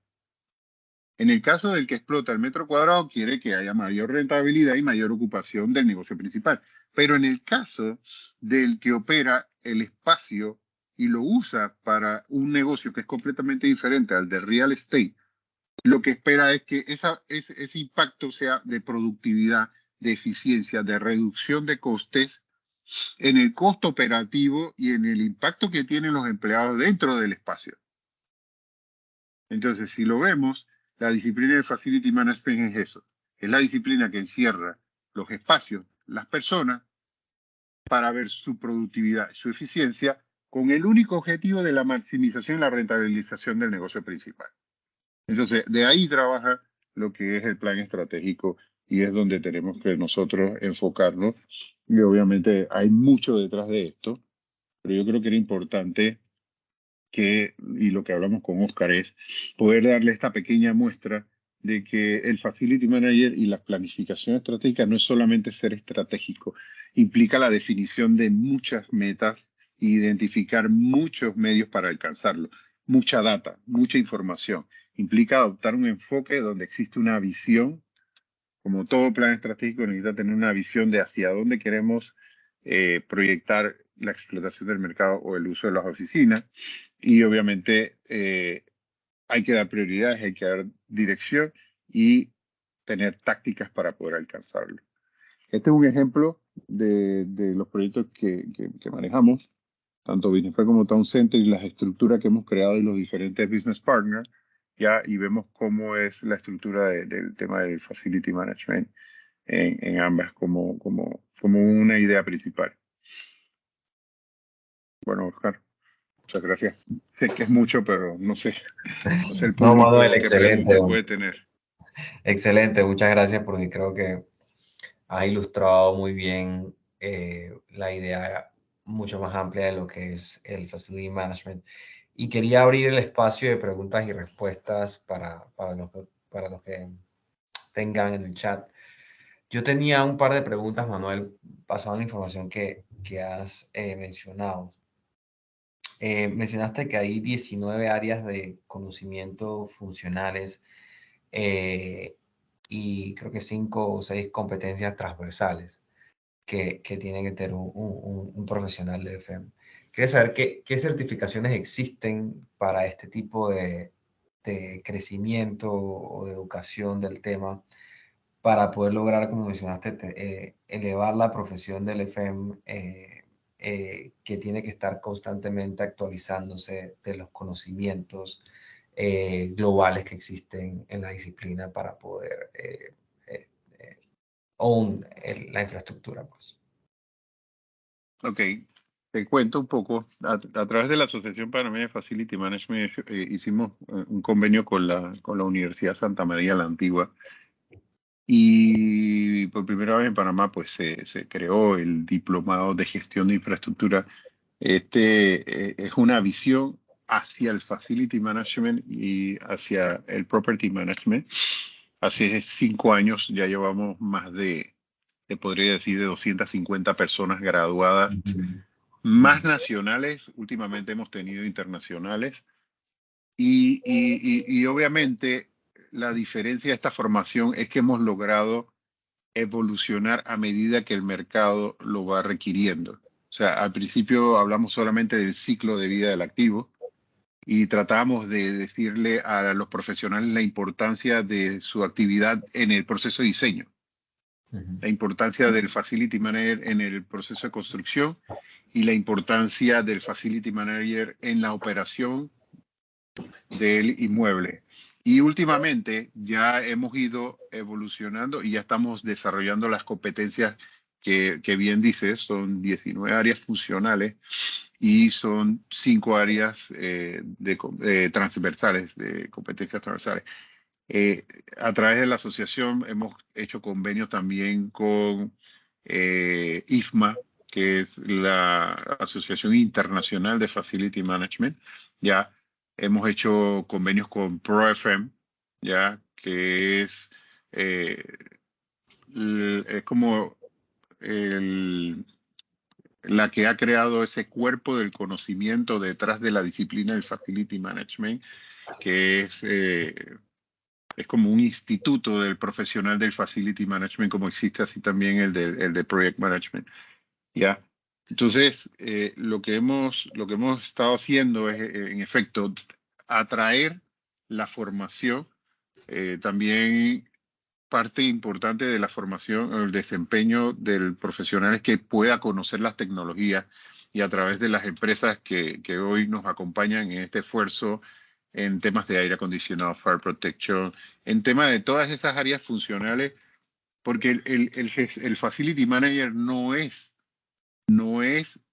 En el caso del que explota el metro cuadrado, quiere que haya mayor rentabilidad y mayor ocupación del negocio principal. Pero en el caso del que opera el espacio y lo usa para un negocio que es completamente diferente al de real estate, lo que espera es que ese impacto sea de productividad, de eficiencia, de reducción de costes en el costo operativo y en el impacto que tienen los empleados dentro del espacio. Entonces, si lo vemos, la disciplina de Facility Management es eso. Es la disciplina que encierra los espacios, las personas, para ver su productividad, su eficiencia, con el único objetivo de la maximización y la rentabilización del negocio principal. Entonces, de ahí trabaja lo que es el plan estratégico y es donde tenemos que nosotros enfocarnos. Y obviamente hay mucho detrás de esto, pero yo creo que era importante y lo que hablamos con Oscar es poder darle esta pequeña muestra de que el Facility Manager y la planificación estratégica no es solamente ser estratégico, implica la definición de muchas metas e identificar muchos medios para alcanzarlo, mucha data, mucha información. Implica adoptar un enfoque donde existe una visión. Como todo plan estratégico necesita tener una visión de hacia dónde queremos proyectar la explotación del mercado o el uso de las oficinas. Y obviamente hay que dar prioridades, hay que dar dirección y tener tácticas para poder alcanzarlo. Este es un ejemplo de los proyectos que manejamos, tanto Business Park como Town Center, y las estructuras que hemos creado y los diferentes business partners, ya, y vemos cómo es la estructura del tema del Facility Management en ambas como una idea principal. Bueno, Oscar, muchas gracias. Sé que es mucho, pero no sé el No, público Manuel, qué excelente. preguntas puede tener. Excelente, muchas gracias porque creo que has ilustrado muy bien la idea mucho más amplia de lo que es el Facility Management. Y quería abrir el espacio de preguntas y respuestas para los que tengan en el chat. Yo tenía un par de preguntas, Manuel, basado en la información que has mencionado. Mencionaste que hay 19 áreas de conocimiento funcionales y creo que 5 o 6 competencias transversales que tiene que tener un profesional de FEM. Quería saber qué certificaciones existen para este tipo de crecimiento o de educación del tema para poder lograr, como mencionaste, elevar la profesión del FEM, que tiene que estar constantemente actualizándose de los conocimientos globales que existen en la disciplina para poder eh, own la infraestructura, pues. Ok. te cuento un poco. A través de la Asociación Panameña de Facility Management hicimos un convenio con la Universidad Santa María la Antigua. Y por primera vez en Panamá pues se creó el Diplomado de Gestión de Infraestructura. Es una visión hacia el Facility Management y hacia el Property Management. Hace 5 años ya llevamos más te podría decir, de 250 personas graduadas, más nacionales, últimamente hemos tenido internacionales. Y obviamente la diferencia de esta formación es que hemos logrado evolucionar a medida que el mercado lo va requiriendo. O sea, al principio hablamos solamente del ciclo de vida del activo y tratamos de decirle a los profesionales la importancia de su actividad en el proceso de diseño, la importancia del facility manager en el proceso de construcción y la importancia del facility manager en la operación del inmueble. Y últimamente ya hemos ido evolucionando y ya estamos desarrollando las competencias que bien dices, son 19 áreas funcionales y son 5 áreas transversales, de competencias transversales. A través de la asociación hemos hecho convenios también con IFMA, que es la Asociación Internacional de Facility Management. Ya hemos hecho convenios con ProFM, ya que es como la que ha creado ese cuerpo del conocimiento detrás de la disciplina del Facility Management, que es como un instituto del profesional del Facility Management, como existe así también el de Project Management. ¿Ya? Entonces, lo que hemos estado haciendo es, en efecto, atraer la formación. También parte importante de la formación, el desempeño del profesional es que pueda conocer las tecnologías y a través de las empresas que hoy nos acompañan en este esfuerzo en temas de aire acondicionado, fire protection, en temas de todas esas áreas funcionales, porque el facility manager no es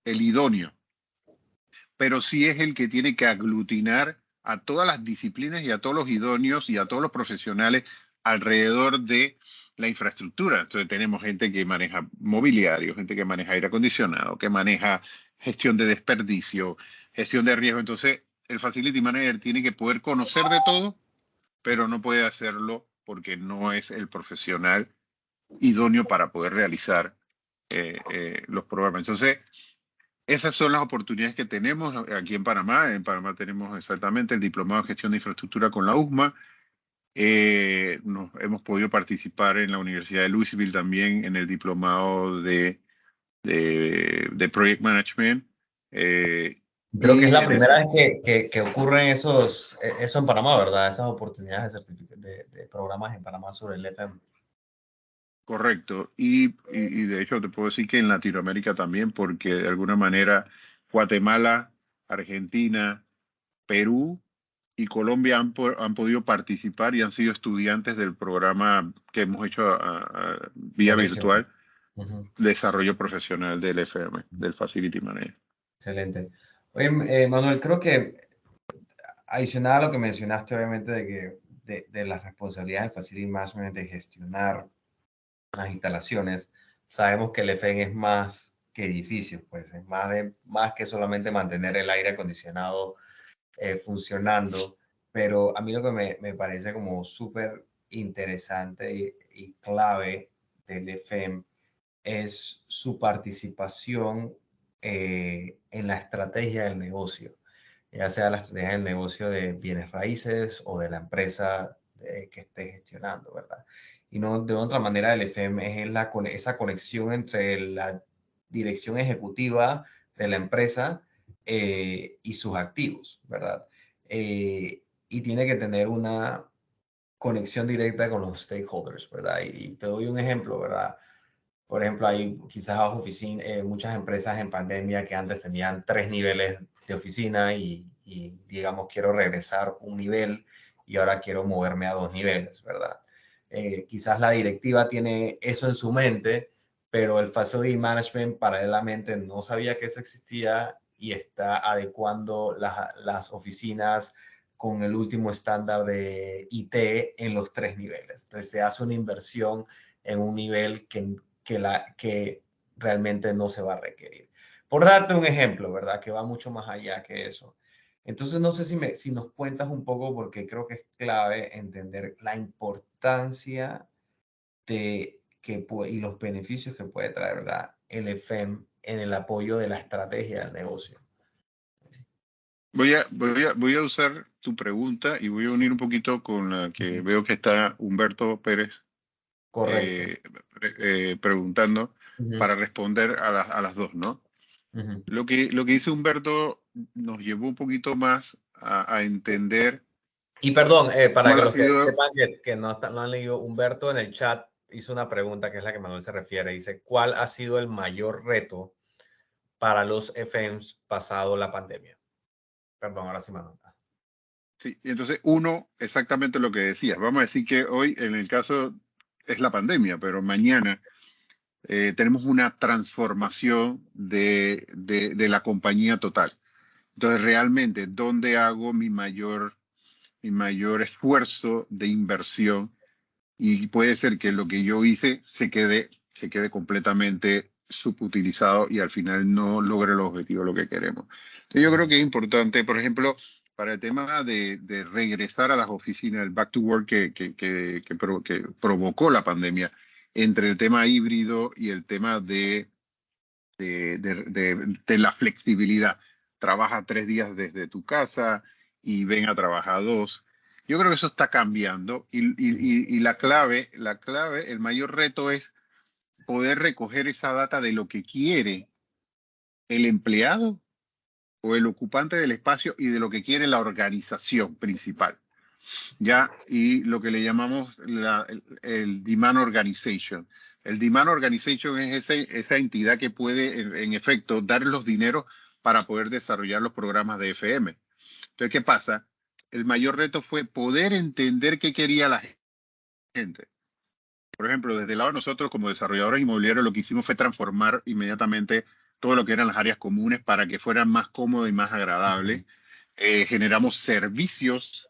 el idóneo, pero sí es el que tiene que aglutinar a todas las disciplinas y a todos los idóneos y a todos los profesionales alrededor de la infraestructura. Entonces tenemos gente que maneja mobiliario, gente que maneja aire acondicionado, que maneja gestión de desperdicio, gestión de riesgo. Entonces el Facility Manager tiene que poder conocer de todo, pero no puede hacerlo porque no es el profesional idóneo para poder realizar los programas. Entonces, esas son las oportunidades que tenemos aquí en Panamá. En Panamá tenemos exactamente el Diplomado de Gestión de Infraestructura con la USMA. Hemos podido participar en la Universidad de Louisville también en el Diplomado de Project Management. Creo que es Y la en ese, primera vez que ocurren eso en Panamá, ¿verdad? Esas oportunidades de programas en Panamá sobre el FM. correcto. Y de hecho te puedo decir que en Latinoamérica también, porque de alguna manera Guatemala, Argentina, Perú y Colombia han podido participar y han sido estudiantes del programa que hemos hecho vía Buenísimo. virtual, desarrollo profesional del FM, del Facility Manager. Excelente. Oye, Manuel, creo que adicional a lo que mencionaste, obviamente, de las responsabilidades del Facility Management de gestionar las instalaciones, sabemos que el FM es más que edificios, pues es más que solamente mantener el aire acondicionado funcionando, pero a mí lo que me parece como súper interesante y clave del FM es su participación en la estrategia del negocio, ya sea la estrategia del negocio de bienes raíces o de la empresa que esté gestionando, ¿verdad? Y no de otra manera el FM es esa conexión entre la dirección ejecutiva de la empresa y sus activos, ¿verdad? Y tiene que tener una conexión directa con los stakeholders, ¿verdad? Y te doy un ejemplo, ¿verdad? Por ejemplo, hay quizás muchas empresas en pandemia que antes tenían 3 niveles de oficina y, digamos, quiero regresar un nivel y ahora quiero moverme a 2 niveles, ¿verdad? Quizás la directiva tiene eso en su mente, pero el Facility Management paralelamente no sabía que eso existía y está adecuando las oficinas con el último estándar de IT en los 3 niveles. Entonces se hace una inversión en un nivel que realmente no se va a requerir. Por darte un ejemplo, ¿verdad? Que va mucho más allá que eso. Entonces, no sé si nos cuentas un poco, porque creo que es clave entender la importancia y los beneficios que puede traer, ¿verdad? El FM en el apoyo de la estrategia del negocio. Voy a usar tu pregunta y voy a unir un poquito con la que veo que está Humberto Pérez Correcto. preguntando Ujú, para responder a las dos, ¿no? ujú. Lo que dice Humberto nos llevó un poquito más a entender Y perdón, para cuál que ha los que sido. sepan que no han leído, Humberto en el chat hizo una pregunta que es la que Manuel se refiere. Dice, ¿cuál ha sido el mayor reto para los FMs pasado la pandemia? Perdón, ahora sí, Manuel. Sí, y entonces uno, exactamente lo que decías. Vamos a decir que hoy en el caso es la pandemia, pero mañana tenemos una transformación de la compañía total. Entonces, realmente, ¿dónde hago mi mayor esfuerzo de inversión? Y puede ser que lo que yo hice se quede completamente subutilizado y al final no logre los objetivos lo que queremos. Entonces, yo creo que es importante, por ejemplo, para el tema de regresar a las oficinas, el back to work que provocó la pandemia, entre el tema híbrido y el tema de la flexibilidad. Trabaja 3 días desde tu casa y ven a trabajar 2. Yo creo que eso está cambiando y la clave, el mayor reto es poder recoger esa data de lo que quiere el empleado o el ocupante del espacio y de lo que quiere la organización principal. ¿Ya? Y lo que le llamamos el Demand Organization. El Demand Organization es esa entidad que puede, en efecto, dar los dineros para poder desarrollar los programas de FM. Entonces, ¿qué pasa? El mayor reto fue poder entender qué quería la gente. Por ejemplo, desde el lado de nosotros, como desarrolladores inmobiliarios, lo que hicimos fue transformar inmediatamente todo lo que eran las áreas comunes para que fueran más cómodas y más agradables. Generamos servicios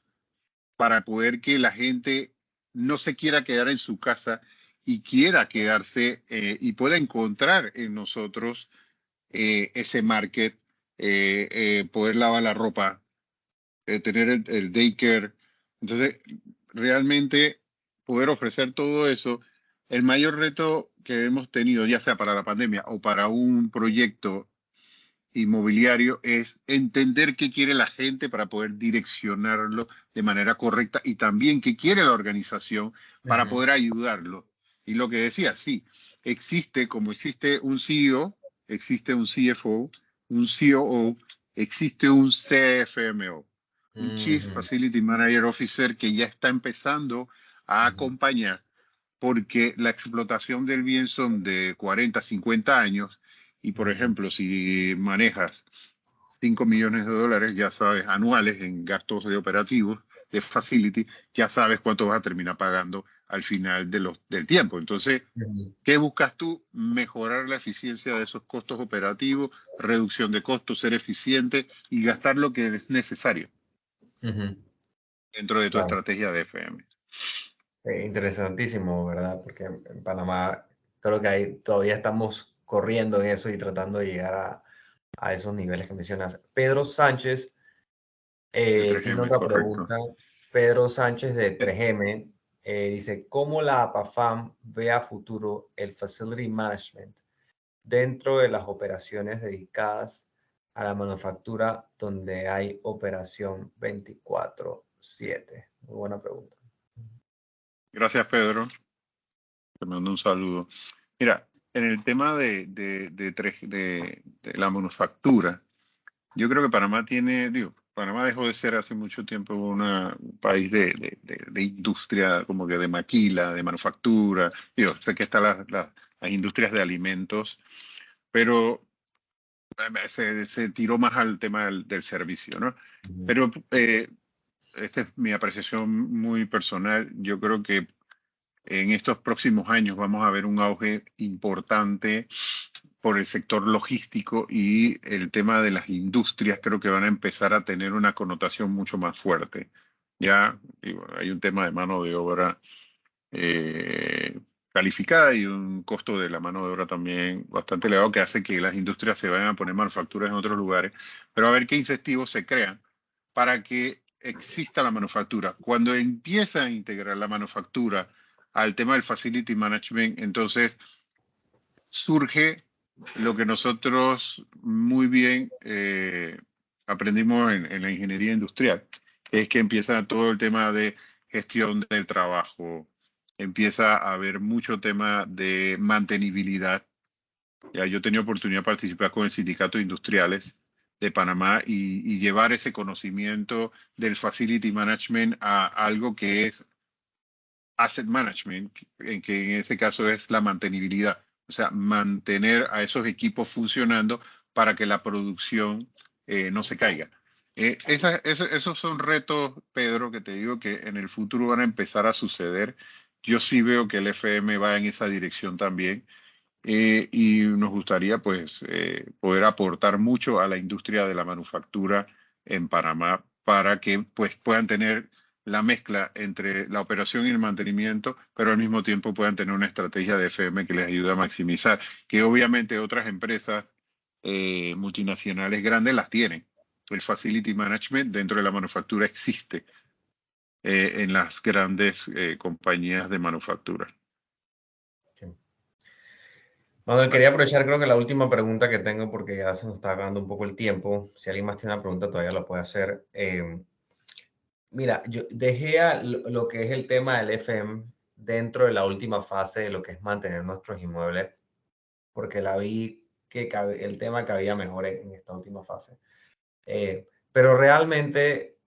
para poder que la gente no se quiera quedar en su casa y quiera quedarse y pueda encontrar en nosotros ese market, poder lavar la ropa, tener el daycare. Entonces, realmente poder ofrecer todo eso, el mayor reto que hemos tenido, ya sea para la pandemia o para un proyecto inmobiliario, es entender qué quiere la gente para poder direccionarlo de manera correcta y también qué quiere la organización para poder ayudarlo. Y lo que decía, sí, como existe un CEO, existe un CFO, un COO, existe un CFMO, un Chief Facility Manager Officer, que ya está empezando a acompañar, porque la explotación del bien son de 40, 50 años, y por ejemplo, si manejas $5 millones, ya sabes, anuales en gastos de operativos, de facility, ya sabes cuánto vas a terminar pagando al final del tiempo. Entonces, ¿qué buscas tú? Mejorar la eficiencia de esos costos operativos, reducción de costos, ser eficiente y gastar lo que es necesario dentro de tu Claro. estrategia de FM. Interesantísimo, ¿verdad? Porque en Panamá creo que ahí todavía estamos corriendo en eso y tratando de llegar a esos niveles que mencionas. Pedro Sánchez De tiene 3M, otra correcto. pregunta. Pedro Sánchez de 3M dice, ¿cómo la APAFAM ve a futuro el Facility Management dentro de las operaciones dedicadas a la manufactura donde hay operación 24/7? Muy buena pregunta. Gracias, Pedro. Te mando un saludo. Mira, en el tema de la manufactura, yo creo que Panamá Panamá dejó de ser hace mucho tiempo un país de industria, como que de maquila, de manufactura. Sé que están las industrias de alimentos, pero se tiró más al tema del servicio, ¿no? Ujú, Pero esta es mi apreciación muy personal. Yo creo que en estos próximos años vamos a ver un auge importante por el sector logístico y el tema de las industrias creo que van a empezar a tener una connotación mucho más fuerte. Ya digo, hay un tema de mano de obra calificada y un costo de la mano de obra también bastante elevado que hace que las industrias se vayan a poner manufacturas en otros lugares, pero a ver qué incentivos se crean para que exista la manufactura. Cuando empieza a integrar la manufactura al tema del facility management, entonces surge lo que nosotros muy bien aprendimos en la ingeniería industrial, es que empieza todo el tema de gestión del trabajo, empieza a haber mucho tema de mantenibilidad. Ya yo tenía oportunidad de participar con el Sindicato de Industriales de Panamá y llevar ese conocimiento del facility management a algo que es asset management, en que en ese caso es la mantenibilidad, o sea, mantener a esos equipos funcionando para que la producción no se caiga. Esos son retos, Pedro, que te digo que en el futuro van a empezar a suceder. Yo sí veo que el FM va en esa dirección también y nos gustaría pues poder aportar mucho a la industria de la manufactura en Panamá para que pues puedan tener la mezcla entre la operación y el mantenimiento, pero al mismo tiempo puedan tener una estrategia de FM que les ayude a maximizar, que obviamente otras empresas multinacionales grandes las tienen. El facility management dentro de la manufactura existe en las grandes compañías de manufactura. Sí. Manuel, quería aprovechar creo que la última pregunta que tengo porque ya se nos está acabando un poco el tiempo. Si alguien más tiene una pregunta todavía la puede hacer. Mira, yo dejé lo que es el tema del FM dentro de la última fase de lo que es mantener nuestros inmuebles, porque la vi que el tema cabía mejor en esta última fase. Pero realmente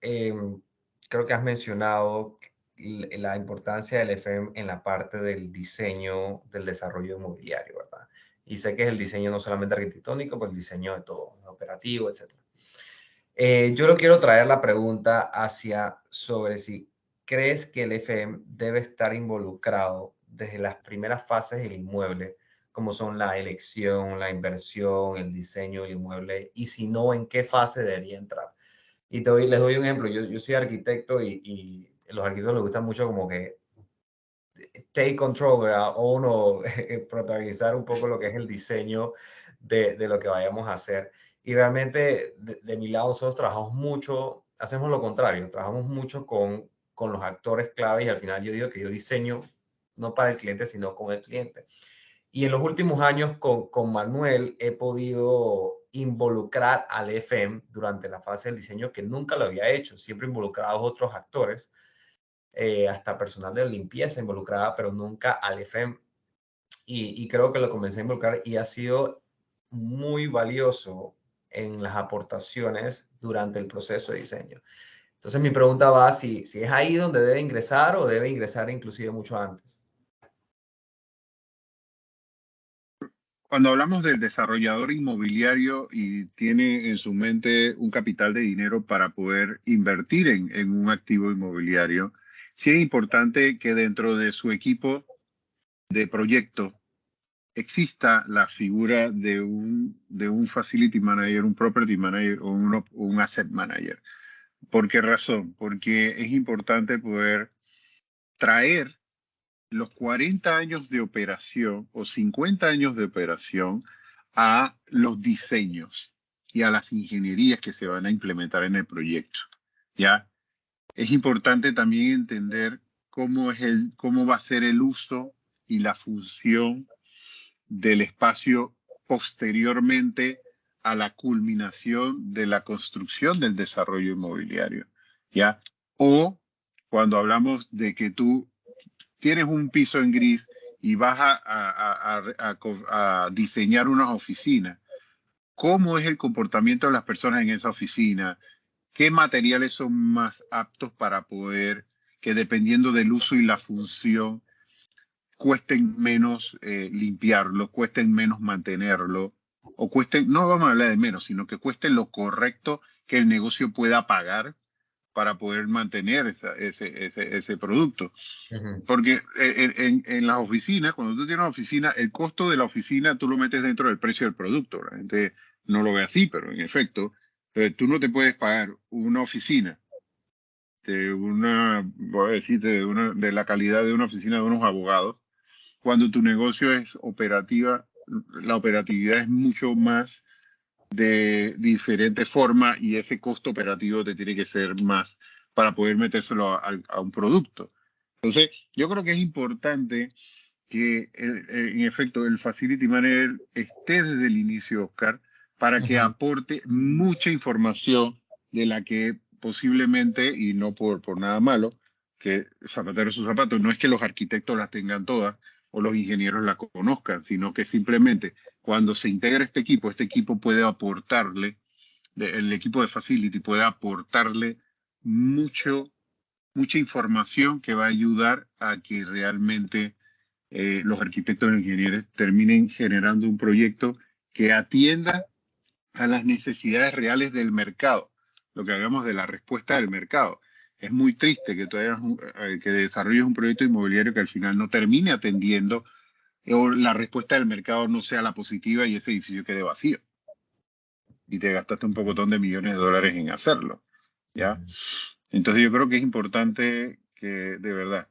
creo que has mencionado la importancia del FM en la parte del diseño, del desarrollo inmobiliario, ¿verdad? Y sé que es el diseño no solamente arquitectónico, pero el diseño de todo, operativo, etcétera. Yo lo quiero traer la pregunta hacia sobre si crees que el FM debe estar involucrado desde las primeras fases del inmueble, como son la elección, la inversión, el diseño del inmueble, y si no, ¿en qué fase debería entrar? Y les doy un ejemplo. Yo soy arquitecto y los arquitectos les gusta mucho como que take control, ¿verdad? O uno protagonizar un poco lo que es el diseño de lo que vayamos a hacer. Y realmente de mi lado nosotros trabajamos mucho, hacemos lo contrario, trabajamos mucho con los actores clave y al final yo digo que yo diseño no para el cliente, sino con el cliente. Y en los últimos años con Manuel he podido involucrar al FM durante la fase del diseño que nunca lo había hecho, siempre involucrados otros actores, hasta personal de limpieza involucrada, pero nunca al FM. Y creo que lo comencé a involucrar y ha sido muy valioso en las aportaciones durante el proceso de diseño. Entonces mi pregunta va si es ahí donde debe ingresar o debe ingresar inclusive mucho antes. Cuando hablamos del desarrollador inmobiliario y tiene en su mente un capital de dinero para poder invertir en un activo inmobiliario, sí es importante que dentro de su equipo de proyecto exista la figura de un facility manager, un property manager o un asset manager. ¿Por qué razón? Porque es importante poder traer los 40 años de operación o 50 años de operación a los diseños y a las ingenierías que se van a implementar en el proyecto. ¿Ya? Es importante también entender cómo va a ser el uso y la función del espacio posteriormente a la culminación de la construcción del desarrollo inmobiliario. ¿Ya? O cuando hablamos de que tú tienes un piso en gris y vas a diseñar unas oficinas, ¿cómo es el comportamiento de las personas en esa oficina? ¿Qué materiales son más aptos para poder, que dependiendo del uso y la función, cuesten menos limpiarlo, cuesten menos mantenerlo, o cuesten, no vamos a hablar de menos, sino que cuesten lo correcto que el negocio pueda pagar para poder mantener ese producto. Ujú. Porque en las oficinas, cuando tú tienes una oficina, el costo de la oficina tú lo metes dentro del precio del producto. La gente no lo ve así, pero en efecto, tú no te puedes pagar una oficina voy a decirte, de la calidad de una oficina de unos abogados, cuando tu negocio es operativa, la operatividad es mucho más de diferente forma y ese costo operativo te tiene que ser más para poder metérselo a un producto. Entonces, yo creo que es importante que en efecto el Facility Manager esté desde el inicio, Oscar, para que Ujú. aporte mucha información de la que posiblemente, y no por nada malo, que zapatero sus zapatos, no es que los arquitectos las tengan todas o los ingenieros las conozcan, sino que simplemente cuando se integra este equipo puede aportarle, el equipo de Facility puede aportarle mucha información que va a ayudar a que realmente los arquitectos e ingenieros terminen generando un proyecto que atienda a las necesidades reales del mercado, lo que hagamos de la respuesta del mercado. Es muy triste que que desarrolles un proyecto inmobiliario que al final no termine atendiendo o la respuesta del mercado no sea la positiva y ese edificio quede vacío. Y te gastaste un pocotón de millones de dólares en hacerlo, ¿ya? Ujú. Entonces yo creo que es importante que de verdad,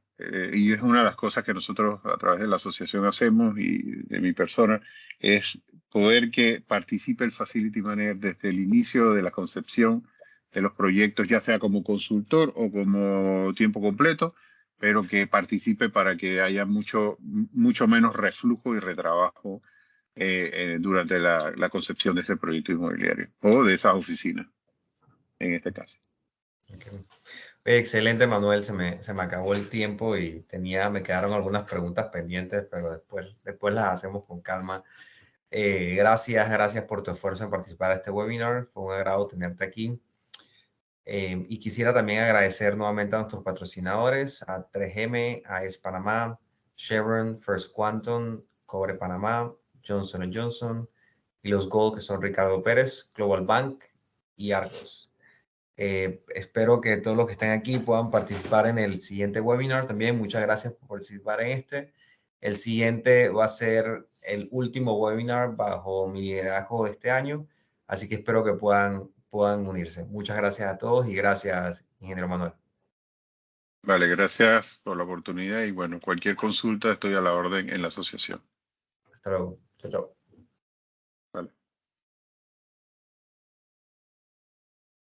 y es una de las cosas que nosotros a través de la asociación hacemos y de mi persona, es poder que participe el Facility Manager desde el inicio de la concepción de los proyectos, ya sea como consultor o como tiempo completo, pero que participe para que haya mucho menos reflujo y retrabajo durante la concepción de ese proyecto inmobiliario o de esas oficinas, en este caso. Ok. Excelente, Manuel. Se me acabó el tiempo y me quedaron algunas preguntas pendientes, pero después las hacemos con calma. Gracias por tu esfuerzo en participar en este webinar. Fue un agrado tenerte aquí. Y quisiera también agradecer nuevamente a nuestros patrocinadores, a 3M, a AES Panamá, Chevron, First Quantum, Cobre Panamá, Johnson Johnson y los Gold, que son Ricardo Pérez, Global Bank y Argos. Espero que todos los que estén aquí puedan participar en el siguiente webinar. También muchas gracias por participar en este. El siguiente va a ser el último webinar bajo mi liderazgo de este año, así que espero que puedan unirse. Muchas gracias a todos y gracias, ingeniero Manuel. Vale, gracias por la oportunidad y bueno, cualquier consulta estoy a la orden en la asociación. Hasta luego. Chao, chao.